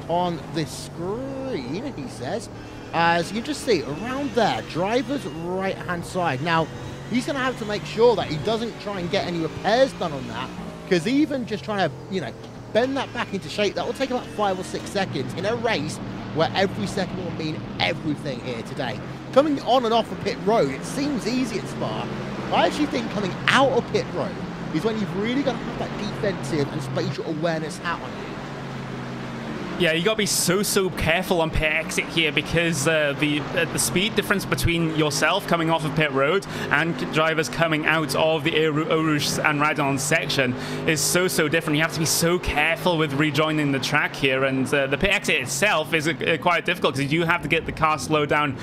on the screen, he says. As you just see, around there, driver's right-hand side. Now, he's going to have to make sure that he doesn't try and get any repairs done on that, because even just trying to, bend that back into shape, that will take about 5 or 6 seconds in a race where every second will mean everything here today. Coming on and off of pit road, it seems easy at Spa. I actually think coming out of pit road is when you've really got to have that defensive and spatial awareness hat on you. Yeah, you got to be so careful on pit exit here, because the speed difference between yourself coming off of pit road and drivers coming out of the Eau Rouge and Radon section is so different. You have to be so careful with rejoining the track here, and the pit exit itself is quite difficult because you do have to get the car slowed down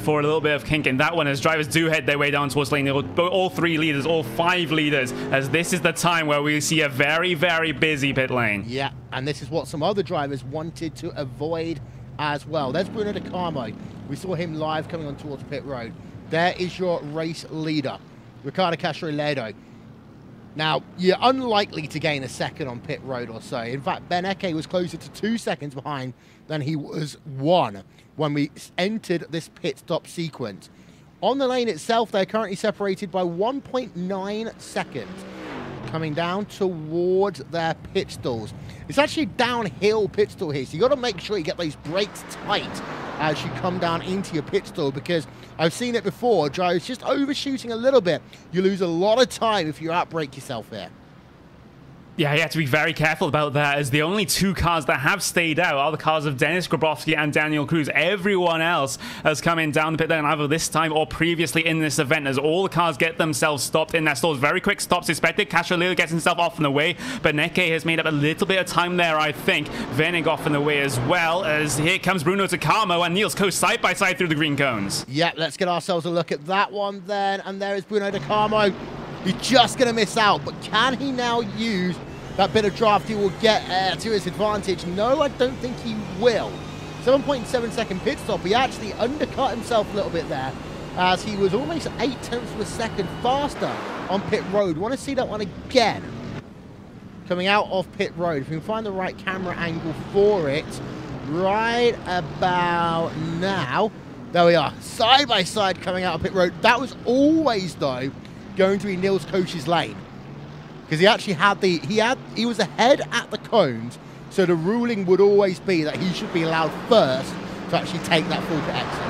for a little bit of kink in that one, as drivers do head their way down towards lane. All 3 leaders, all 5 leaders, as this is the time where we see a very busy pit lane. Yeah, and this is what some other drivers wanted to avoid as well. There's Bruno De Carmo. We saw him live coming on towards pit road. There is your race leader, Ricardo Castro-Ledo. Now, you're unlikely to gain a second on pit road or so. In fact, Ben Eke was closer to 2 seconds behind than he was 1 when we entered this pit stop sequence. On the lane itself, they're currently separated by 1.9 seconds. Coming down towards their pit stalls. It's actually a downhill pit stall here, so you got to make sure you get those brakes tight as you come down into your pit stall, because I've seen it before, drivers just overshooting a little bit. You lose a lot of time if you outbrake yourself here. Yeah, you have to be very careful about that, as the only two cars that have stayed out are the cars of Dennis Grabowski and Daniel Cruz. Everyone else has come in down the pit lane either this time or previously in this event, as all the cars get themselves stopped in their stalls. Very quick stops expected. Castroleo gets himself off in the way, but Beneke has made up a little bit of time there, I think. Venig off in the way as well, as here comes Bruno Takamo and Niels Koch side by side through the green cones. Yeah, let's get ourselves a look at that one then. And there is Bruno Takamo. He's just going to miss out, but can he now use that bit of draft he will get to his advantage? No, I don't think he will. 7.7 second pit stop. He actually undercut himself a little bit there, as he was almost 0.8 of a second faster on pit road. Want to see that one again? Coming out of pit road. If we can find the right camera angle for it, right about now. There we are, side by side coming out of pit road. That was always, though, going to be Niels Koch's lane, because he actually had he was ahead at the cones, so the ruling would always be that he should be allowed first to actually take that full pit exit.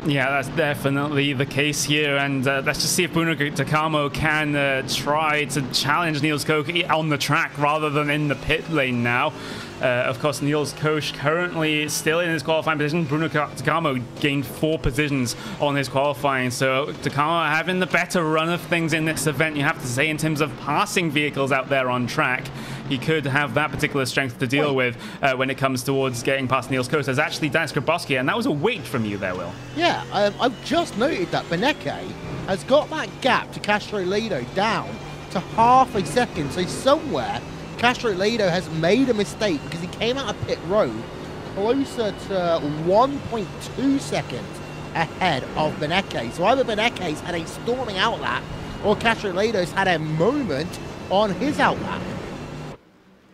Yeah, that's definitely the case here, and let's just see if Bruno Takamo can try to challenge Niels Koch on the track rather than in the pit lane now. Of course, Niels Koch currently still in his qualifying position. Bruno Takamo gained 4 positions on his qualifying, so Takamo having the better run of things in this event, you have to say, in terms of passing vehicles out there on track. He could have that particular strength to deal with when it comes towards getting past Niels Koch. There's actually Dennis Grabowski, and that was a wait from you there, Will. Yeah, I've just noted that Beneke has got that gap to Castroleo down to half a second. So somewhere Castroleo has made a mistake, because he came out of pit road closer to 1.2 seconds ahead of Beneke. So either Beneke's had a storming outlap, or Castroleo's had a moment on his outlap.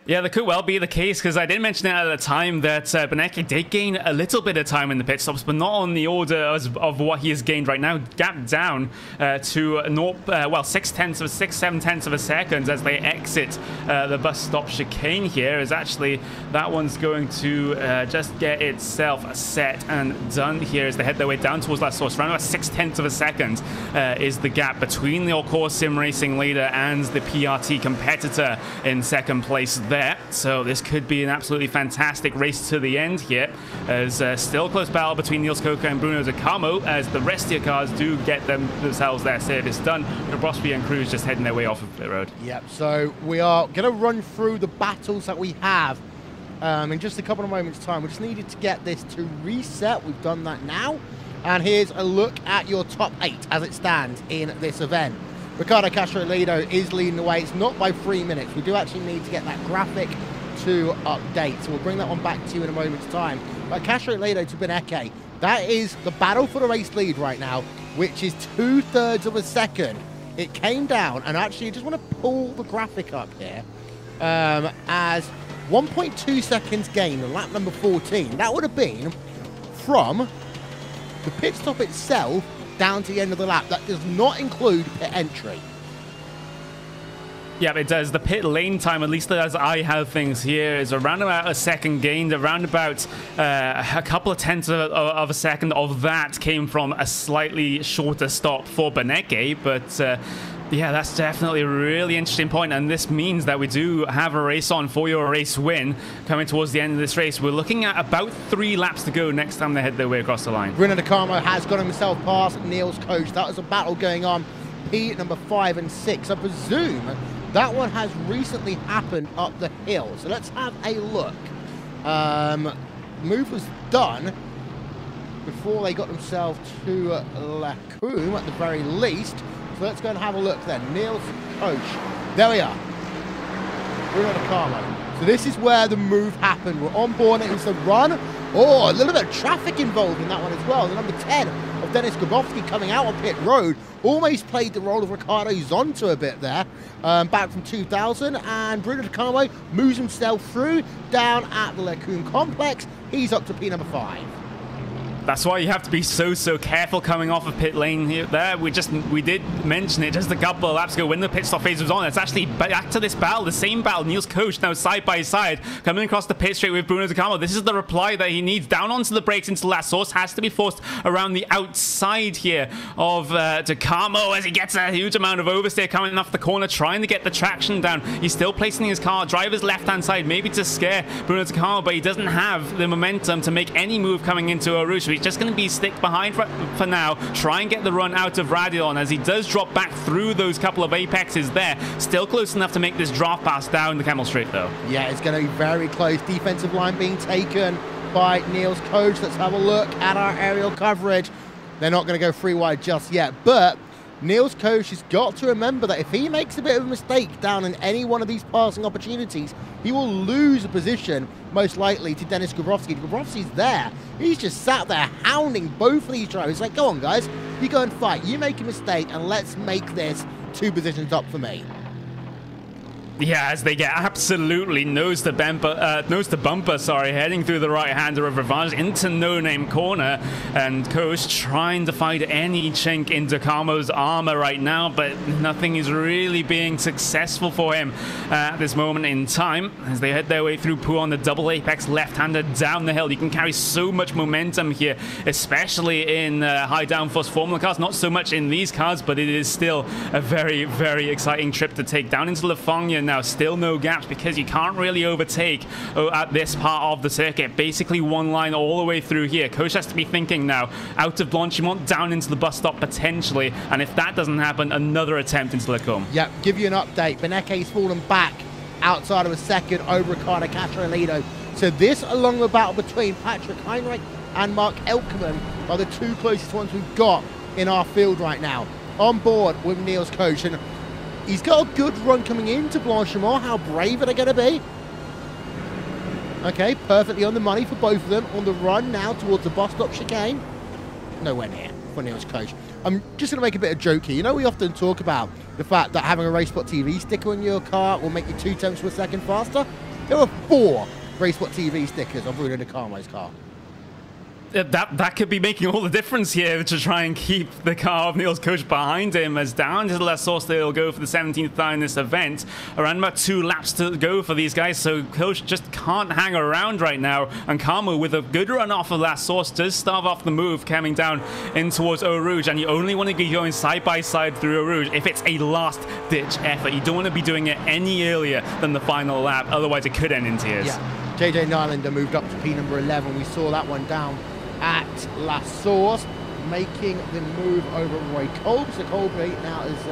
Yeah, that could well be the case, because I did mention it at the time that Beneke did gain a little bit of time in the pit stops, but not on the order of what he has gained right now. Gap down to 6/7 of a second as they exit the bus stop chicane here. Is actually that one's going to just get itself set and done here as they head their way down towards that source. Around about 0.6 of a second is the gap between the all-course sim racing leader and the PRT competitor in second place there. So this could be an absolutely fantastic race to the end here, as still close battle between Niels Koch and Bruno Takamo, as the rest of your cars do get themselves their service done. Grabowski and Cruz just heading their way off of pit road. Yep, so we are going to run through the battles that we have in just a couple of moments' time. We just needed to get this to reset. We've done that now. And here's a look at your top 8 as it stands in this event. Riccardo Castroleo is leading the way. It's not by 3 minutes. We do actually need to get that graphic to update, so we'll bring that one back to you in a moment's time. But Castroleo to Beneke, that is the battle for the race lead right now, which is 2/3 of a second. It came down, and actually I just want to pull the graphic up here, as 1.2 seconds gain on lap number 14. That would have been from the pit stop itself down to the end of the lap. That does not include pit entry. Yeah, it does. The pit lane time, at least as I have things here, is around about a second gained. Around about a couple of tenths of a second of that came from a slightly shorter stop for Beneke, but yeah, that's definitely a really interesting point, and this means that we do have a race on for your race win coming towards the end of this race. We're looking at about 3 laps to go next time they head their way across the line. Bruno Takamo has got himself past Niels Koch. That was a battle going on P number 5 and 6. I presume that one has recently happened up the hill. So let's have a look. Move was done before they got themselves to Lacombe at the very least. So let's go and have a look then. Niels Koch. There we are. Bruno Takamo. So this is where the move happened. We're on board. It was the run. Oh, a little bit of traffic involved in that one as well. The number 10 of Dennis Grabowski coming out on pit road. Almost played the role of Ricardo Zonta a bit there. Back from 2000. And Bruno Takamo moves himself through down at the Lacombe complex. He's up to P number 5. That's why you have to be so careful coming off of pit lane here. There, we did mention it just a couple of laps ago when the pit stop phase was on. It's actually back to this battle, the same battle. Niels Koch now side by side, coming across the pit straight with Bruno Ducamo. This is the reply that he needs. Down onto the brakes into the last source, has to be forced around the outside here of Ducamo as he gets a huge amount of oversteer coming off the corner, trying to get the traction down. He's still placing his car, driver's left-hand side, maybe to scare Bruno Ducamo, but he doesn't have the momentum to make any move coming into Eau Rouge. So he's just going to be stick behind for now, try and get the run out of Radillon as he does drop back through those couple of apexes there. Still close enough to make this draft pass down the Camel Straight though. Yeah, it's going to be very close. Defensive line being taken by Niels Koch. Let's have a look at our aerial coverage. They're not going to go free wide just yet, but Niels Koch has got to remember that if he makes a bit of a mistake down in any one of these passing opportunities, he will lose a position, most likely, to Dennis Gavrovsky. Gavrovsky's there. He's just sat there hounding both of these drivers. Like, go on, guys. You go and fight. You make a mistake, and let's make this 2 positions up for me. Yeah, as they get absolutely nose to bumper, heading through the right-hander of Rivage into no-name corner, and Koch trying to find any chink in Ducamo's armor right now, but nothing is really being successful for him at this moment in time as they head their way through Pau on the double apex left-hander down the hill. You can carry so much momentum here, especially in high downforce Formula cars. Not so much in these cars, but it is still a very exciting trip to take down into Lafagna. Now, still no gaps because you can't really overtake at this part of the circuit. Basically one line all the way through here. Koch has to be thinking now out of Blanchimont down into the bus stop potentially, and if that doesn't happen, another attempt into Lecombe. Yep, give you an update. Beneke's fallen back outside of a second over Ricardo Castrolido. So this, along the battle between Patrick Heinrich and Mark Elkerman, are the 2 closest ones we've got in our field right now. On board with Niels Koch, and he's got a good run coming into Blanchimont. How brave are they going to be? Okay, perfectly on the money for both of them. On the run now towards the bus stop chicane. Nowhere near for Niels Koch. I'm just going to make a bit of joke here. You know, we often talk about the fact that having a RaceSpotTV sticker on your car will make you 2 tenths of a second faster. There were 4 RaceSpotTV stickers on Bruno Ducamo's car. That could be making all the difference here to try and keep the car of Niels Koch behind him, as down to the last source they'll go for the 17th time in this event. Around about 2 laps to go for these guys, so Koch just can't hang around right now. And Carmo, with a good run off of last source, does start off the move coming down in towards Eau Rouge, and you only want to be going side by side through Eau Rouge if it's a last-ditch effort. You don't want to be doing it any earlier than the final lap, otherwise it could end in tears. Yeah, JJ Nylander moved up to P number 11. We saw that one down at La Source, making the move over Roy Kolb. So Colby now is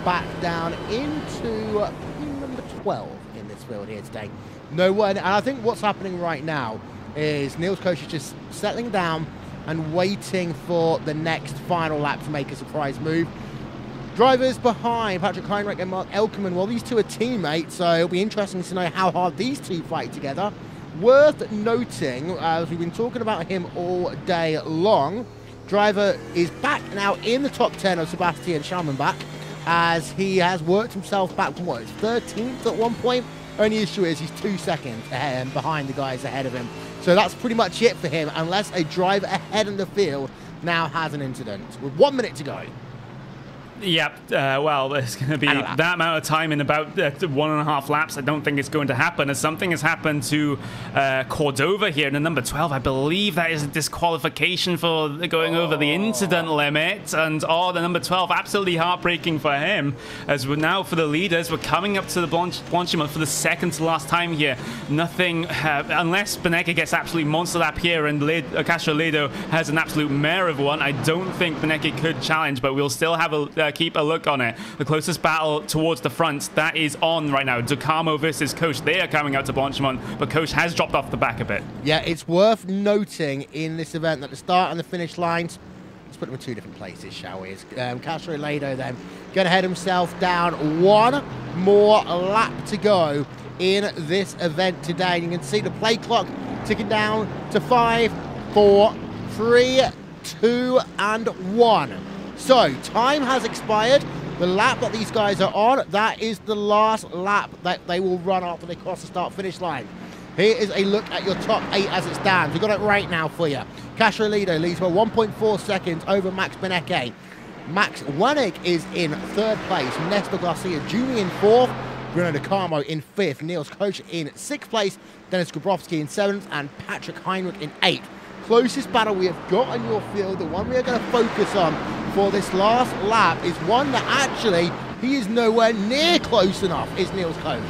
back down into number 12 in this field here today. No one, and I think what's happening right now is Niels Koch is just settling down and waiting for the next final lap to make a surprise move. Drivers behind Patrick Heinrich and Mark Elkerman, well, these 2 are teammates, so it'll be interesting to know how hard these 2 fight together. Worth noting, as we've been talking about him all day long, driver is back now in the top 10 of Sebastian Schalmenbach, as he has worked himself back from, what, 13th at one point? Only issue is he's 2 seconds behind the guys ahead of him. So that's pretty much it for him, unless a driver ahead in the field now has an incident. With 1 minute to go. Yep, well, it's going to be that amount of time in about 1.5 laps. I don't think it's going to happen, as something has happened to Cordova here in the number 12. I believe that is a disqualification for going over the incident limit. And, the number 12, absolutely heartbreaking for him. As we're now, for the leaders, we're coming up to the Blanchimont for the second to last time here. Nothing, unless Beneke gets absolutely monster lap here and Castrolido has an absolute mare of one, I don't think Beneke could challenge, but we'll still have a keep a look on it. The closest battle towards the front, that is on right now. Ducamo versus Koch. They are coming out to Blanchimont, but Koch has dropped off the back a bit. Yeah, it's worth noting in this event that the start and the finish lines, let's put them in 2 different places, shall we? Castrolido then going to head himself down. 1 more lap to go in this event today. You can see the play clock ticking down to 5, 4, 3, 2, and 1. So, time has expired. The lap that these guys are on, that is the last lap that they will run after they cross the start-finish line. Here is a look at your top 8 as it stands. We've got it right now for you. Castro Lido leads by 1.4 seconds over Max Benecke. Max Wanig is in 3rd place. Nestor Garcia Jr. in 4th. Bruno De Carmo in 5th. Niels Koch in 6th place. Dennis Grabowski in 7th. And Patrick Heinrich in 8th. Closest battle we have got on your field, the one we are going to focus on for this last lap, is one that actually he is nowhere near close enough, is Niels Koch.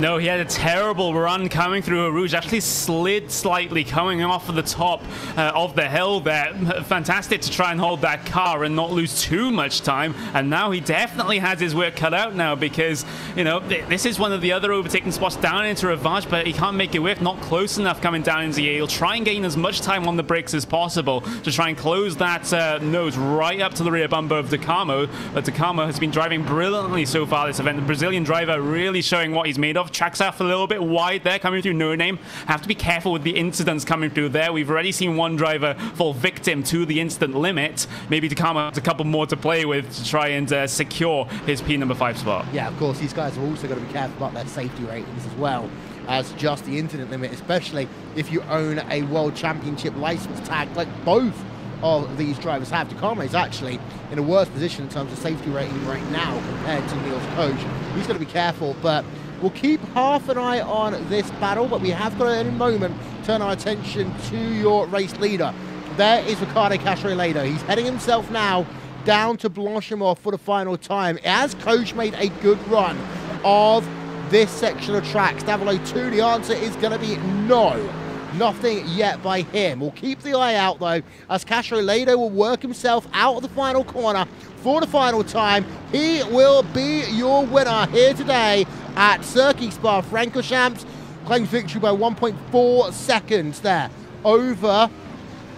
No, he had a terrible run coming through Eau Rouge. Actually slid slightly coming off of the top of the hill there. Fantastic to try and hold that car and not lose too much time. And now he definitely has his work cut out now because, you know, this is one of the other overtaking spots down into Rivage, but he can't make it work. Not close enough coming down into the. He'll try and gain as much time on the brakes as possible to try and close that nose right up to the rear bumper of De Carmo. But De Carmo has been driving brilliantly so far this event. The Brazilian driver really showing what he's made of. Tracks off a little bit wide there coming through No Name. Have to be careful with the incidents coming through there. We've already seen one driver fall victim to the instant limit. Maybe De Carmo has a couple more to play with to try and secure his P number 5 spot. Yeah, of course, these guys are also going to be careful about their safety ratings as well as just the incident limit, especially if you own a World Championship license tag like both of these drivers have. De Carmo is actually in a worse position in terms of safety rating right now compared to Niels Koch. He's going to be careful, but we'll keep half an eye on this battle, but we have got to, in a moment, turn our attention to your race leader. There is Ricardo Castro-Ledo. He's heading himself now down to Blancpain for the final time. Has Koch made a good run of this section of track? Stavolo 2, the answer is going to be no. Nothing yet by him. We'll keep the eye out, though, as Castro-Ledo will work himself out of the final corner for the final time. He will be your winner here today at Circuit Spa-Francorchamps. Claims victory by 1.4 seconds there over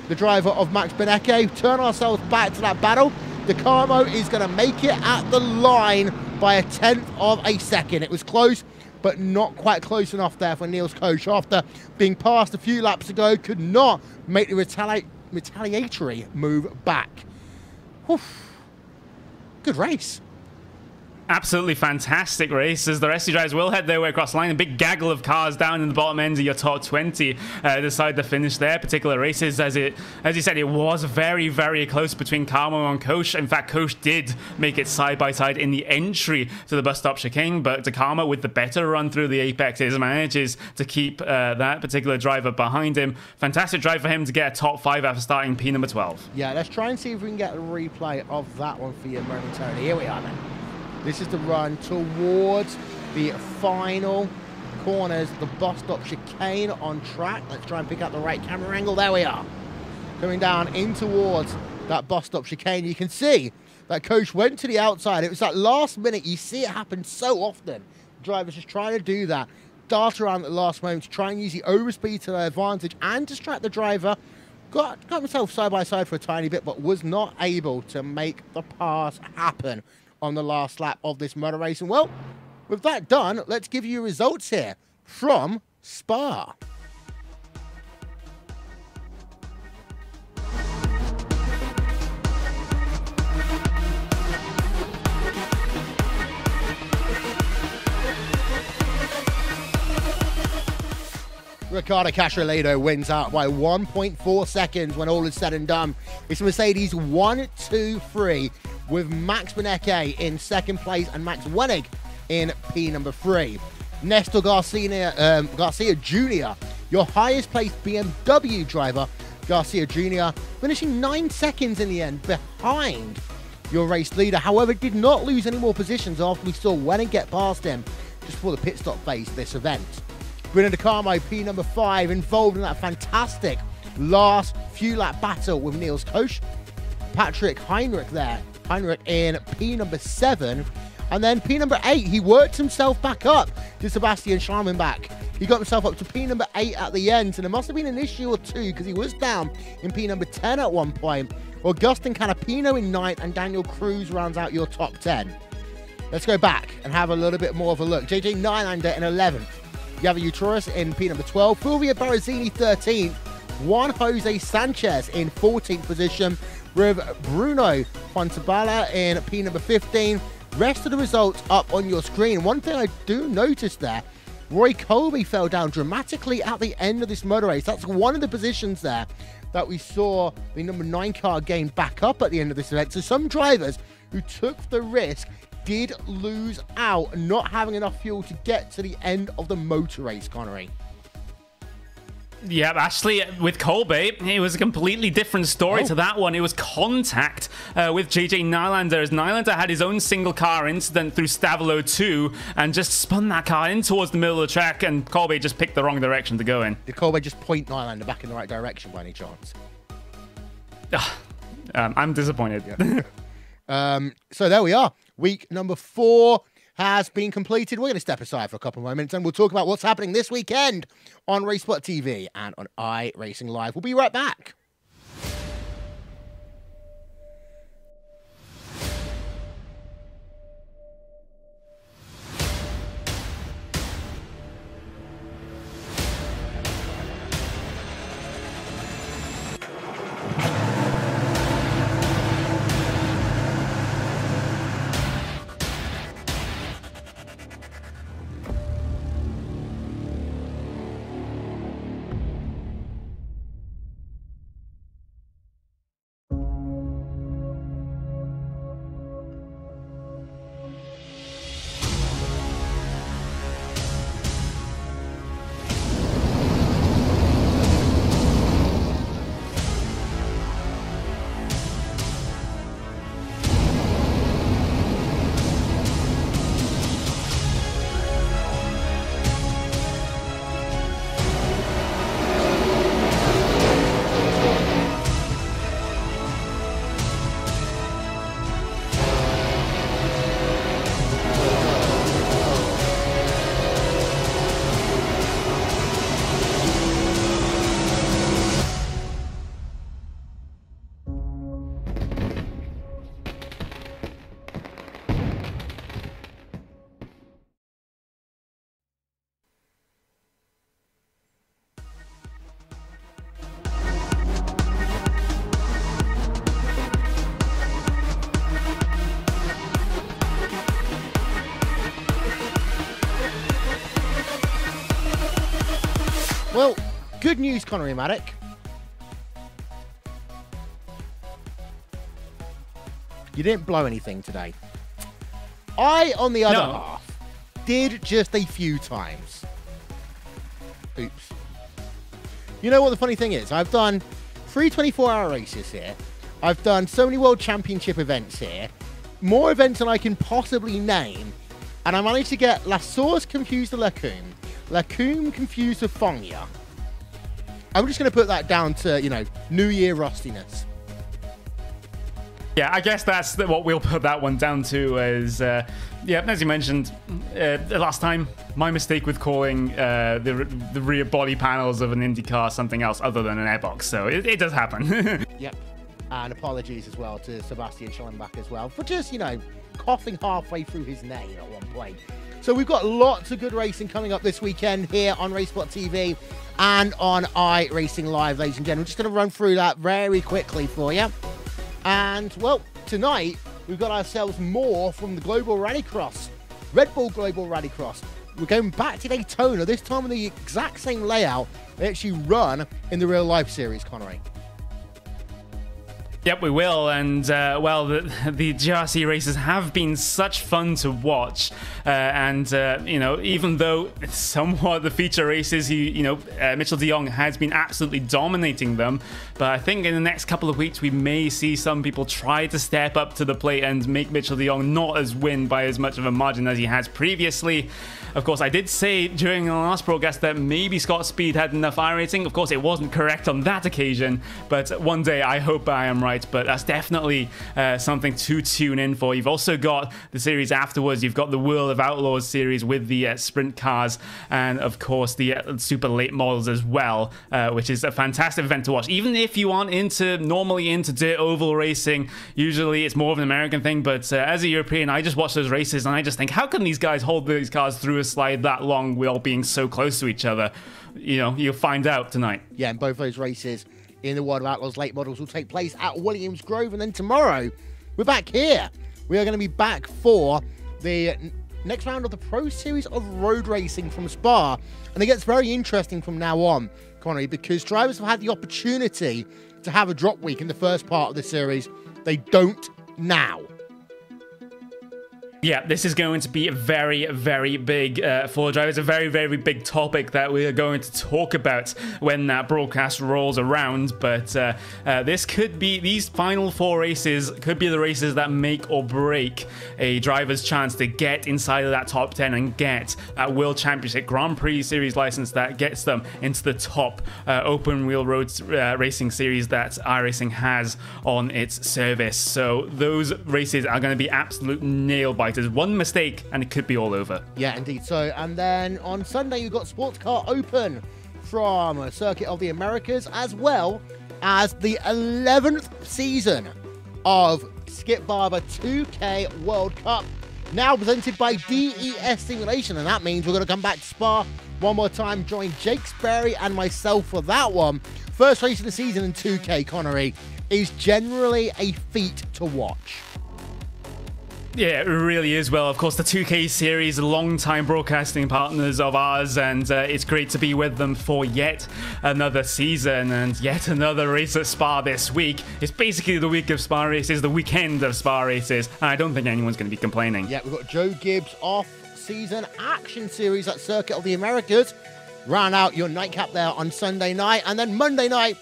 the driver of Max Benecke. Turn ourselves back to that battle. De Carmo is going to make it at the line by a 1/10 of a second. It was close, but not quite close enough there for Niels Koch. After being passed a few laps ago, could not make the retaliatory move back. Whew. Good race. Absolutely fantastic race as the rest of you guys will head their way across the line. A big gaggle of cars down in the bottom end of your top 20 decide to finish their particular races. As you said, it was very, very close between Carmo and Koch. In fact, Koch did make it side by side in the entry to the bus stop chicane, but De Carmo, with the better run through the apexes, manages to keep that particular driver behind him. Fantastic drive for him to get a top 5 after starting P number 12. Yeah, let's try and see if we can get a replay of that one for you momentarily. Here we are then. This is the run towards the final corners, the bus stop chicane on track. Let's try and pick up the right camera angle. There we are. Coming down in towards that bus stop chicane. You can see that Koch went to the outside. It was that last minute. You see it happen so often. Drivers just trying to do that. Dart around at the last moment to try and use the overspeed to their advantage and distract the driver. Got himself side by side for a tiny bit, but was not able to make the pass happen on the last lap of this motor race. And well, with that done, let's give you results here from Spa. Ricardo Castro-Ledo wins out by 1.4 seconds when all is said and done. It's Mercedes 1-2-3 with Max Benecke in 2nd place and Max Wanig in P number 3. Nestor Garcia Jr., your highest placed BMW driver, Garcia Jr., finishing 9 seconds in the end behind your race leader. However, did not lose any more positions after we saw Wanig get past him just before the pit stop phase of this event. Bruno De Carmo, P number 5, involved in that fantastic last few lap battle with Niels Koch. Patrick Heinrich there. Heinrich in P number 7. And then P number 8, he worked himself back up to Sebastian Schaumenbach. He got himself up to P number 8 at the end, and there must have been an issue or two because he was down in P number 10 at one point. Augustin Canapino in 9th, and Daniel Cruz rounds out your top 10. Let's go back and have a little bit more of a look. JJ Nylander in 11th. Javier Utoris in P number 12. Fulvio Barazini 13th. Juan Jose Sanchez in 14th position with Bruno Fontabala in P number 15. Rest of the results up on your screen. One thing I do notice there, Roy Colby fell down dramatically at the end of this motor race. That's one of the positions there that we saw the number 9 car gain back up at the end of this event. So some drivers who took the risk did lose out, not having enough fuel to get to the end of the motor race, Connery. Yeah, actually, with Colby, it was a completely different story to that one. It was contact with JJ Nylander, as Nylander had his own single car incident through Stavelo 2 and just spun that car in towards the middle of the track, and Colby just picked the wrong direction to go in. Did Colby just point Nylander back in the right direction by any chance? I'm disappointed. Yeah. So there we are. Week number 4 has been completed. We're going to step aside for a couple of moments and we'll talk about what's happening this weekend on RaceSpotTV and on iRacing Live. We'll be right back. Well, good news, Connery Maddock. You didn't blow anything today. I, on the other half, did just a few times. Oops. You know what the funny thing is? I've done 3 24-hour races here. I've done so many World Championship events here. More events than I can possibly name. And I managed to get La Source confused with Lacombe. Lacombe confused with Fonya. I'm just going to put that down to, you know, New Year rustiness. Yeah, I guess that's what we'll put that one down to is, yeah, as you mentioned, last time, my mistake with calling the rear body panels of an Indy car something else other than an airbox. So it does happen. Yep. And apologies as well to Sebastian Schellenbach as well for just, you know, coughing halfway through his name at one point. So we've got lots of good racing coming up this weekend here on RaceSpotTV and on iRacing Live, ladies and gentlemen. Just going to run through that very quickly for you. And, well, tonight we've got ourselves more from the Global Rallycross, Red Bull Global Rallycross. We're going back to Daytona, this time in the exact same layout they actually run in the real life series, Connery. Yep, we will, and well, the GRC races have been such fun to watch, and you know, even though somewhat the feature races, Mitchell de Jong has been absolutely dominating them, but I think in the next couple of weeks we may see some people try to step up to the plate and make Mitchell de Jong not as win by as much of a margin as he has previously. Of course, I did say during the last broadcast that maybe Scott Speed had enough iRacing. Of course, it wasn't correct on that occasion, but one day I hope I am right. But that's definitely something to tune in for. You've also got the series afterwards. You've got the World of Outlaws series with the sprint cars, and of course the super late models as well, which is a fantastic event to watch. Even if you aren't normally into dirt oval racing, usually it's more of an American thing. But as a European, I just watch those races and I just think, how can these guys hold these cars through a slide that long while being so close to each other? You know, you'll find out tonight. Yeah, and both those races in the World of Outlaws late models will take place at Williams Grove, and then tomorrow we're back here. We are going to be back for the next round of the Pro Series of Road Racing from Spa. And it gets very interesting from now on, Connery, because drivers have had the opportunity to have a drop week in the first part of the series. They don't now. Yeah, this is going to be a very, very big for drivers, a very, very big topic that we are going to talk about when that broadcast rolls around. But this could be, these final 4 races could be the races that make or break a driver's chance to get inside of that top 10 and get that World Championship Grand Prix Series license that gets them into the top open wheel road racing series that iRacing has on its service. So those races are going to be absolute nail biters. One mistake and it could be all over. Yeah, indeed. So, and then on Sunday you've got Sports Car Open from Circuit of the Americas, as well as the 11th season of Skip Barber 2K World Cup, now presented by DES Simulation, and that means we're going to come back to Spa one more time, join Jake Sperry and myself for that one. First race of the season in 2K, Connery, is generally a feat to watch. Yeah, it really is. Well, of course, the 2K series, long-time broadcasting partners of ours, and it's great to be with them for yet another season and yet another race at Spa this week. It's basically the week of Spa races, the weekend of Spa races, and I don't think anyone's going to be complaining. Yeah, we've got Joe Gibbs off-season action series at Circuit of the Americas. Round out your nightcap there on Sunday night, and then Monday night,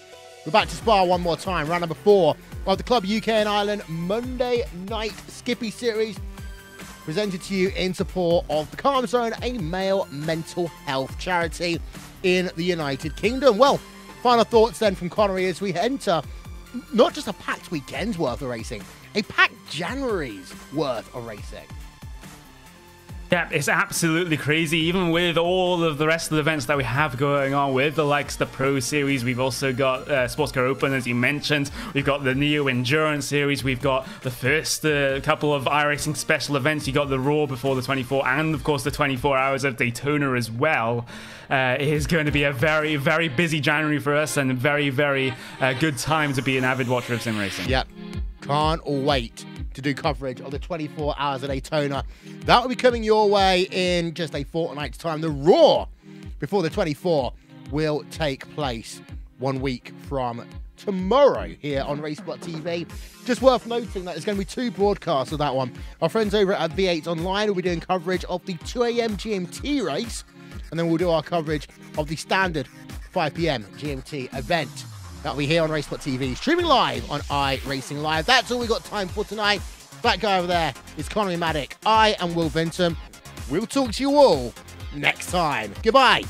we're back to Spa one more time, round number 4 of the Club UK and Ireland Monday Night Skippy Series, presented to you in support of the Calm Zone, a male mental health charity in the United Kingdom. Well, final thoughts then from Connery as we enter not just a packed weekend's worth of racing, a packed January's worth of racing. Yeah, it's absolutely crazy, even with all of the rest of the events that we have going on with the likes of the Pro Series. We've also got Sports Car Open, as you mentioned. We've got the Neo Endurance Series. We've got the first couple of iRacing special events. You got the Raw before the 24, and of course the 24 Hours of Daytona as well. It is going to be a very, very busy January for us, and a very, very good time to be an avid watcher of sim racing. Yep, can't wait to do coverage of the 24 Hours of Daytona. That will be coming your way in just a fortnight's time. The Raw before the 24 will take place 1 week from tomorrow here on RaceSpotTV. Just worth noting that there's going to be 2 broadcasts of that one. Our friends over at V8 Online will be doing coverage of the 2 AM GMT race, and then we'll do our coverage of the standard 5 PM GMT event. That'll be here on RaceSpotTV, streaming live on iRacing Live. That's all we got time for tonight. That guy over there is Connery Maddock. I am Will Vinton. We'll talk to you all next time. Goodbye.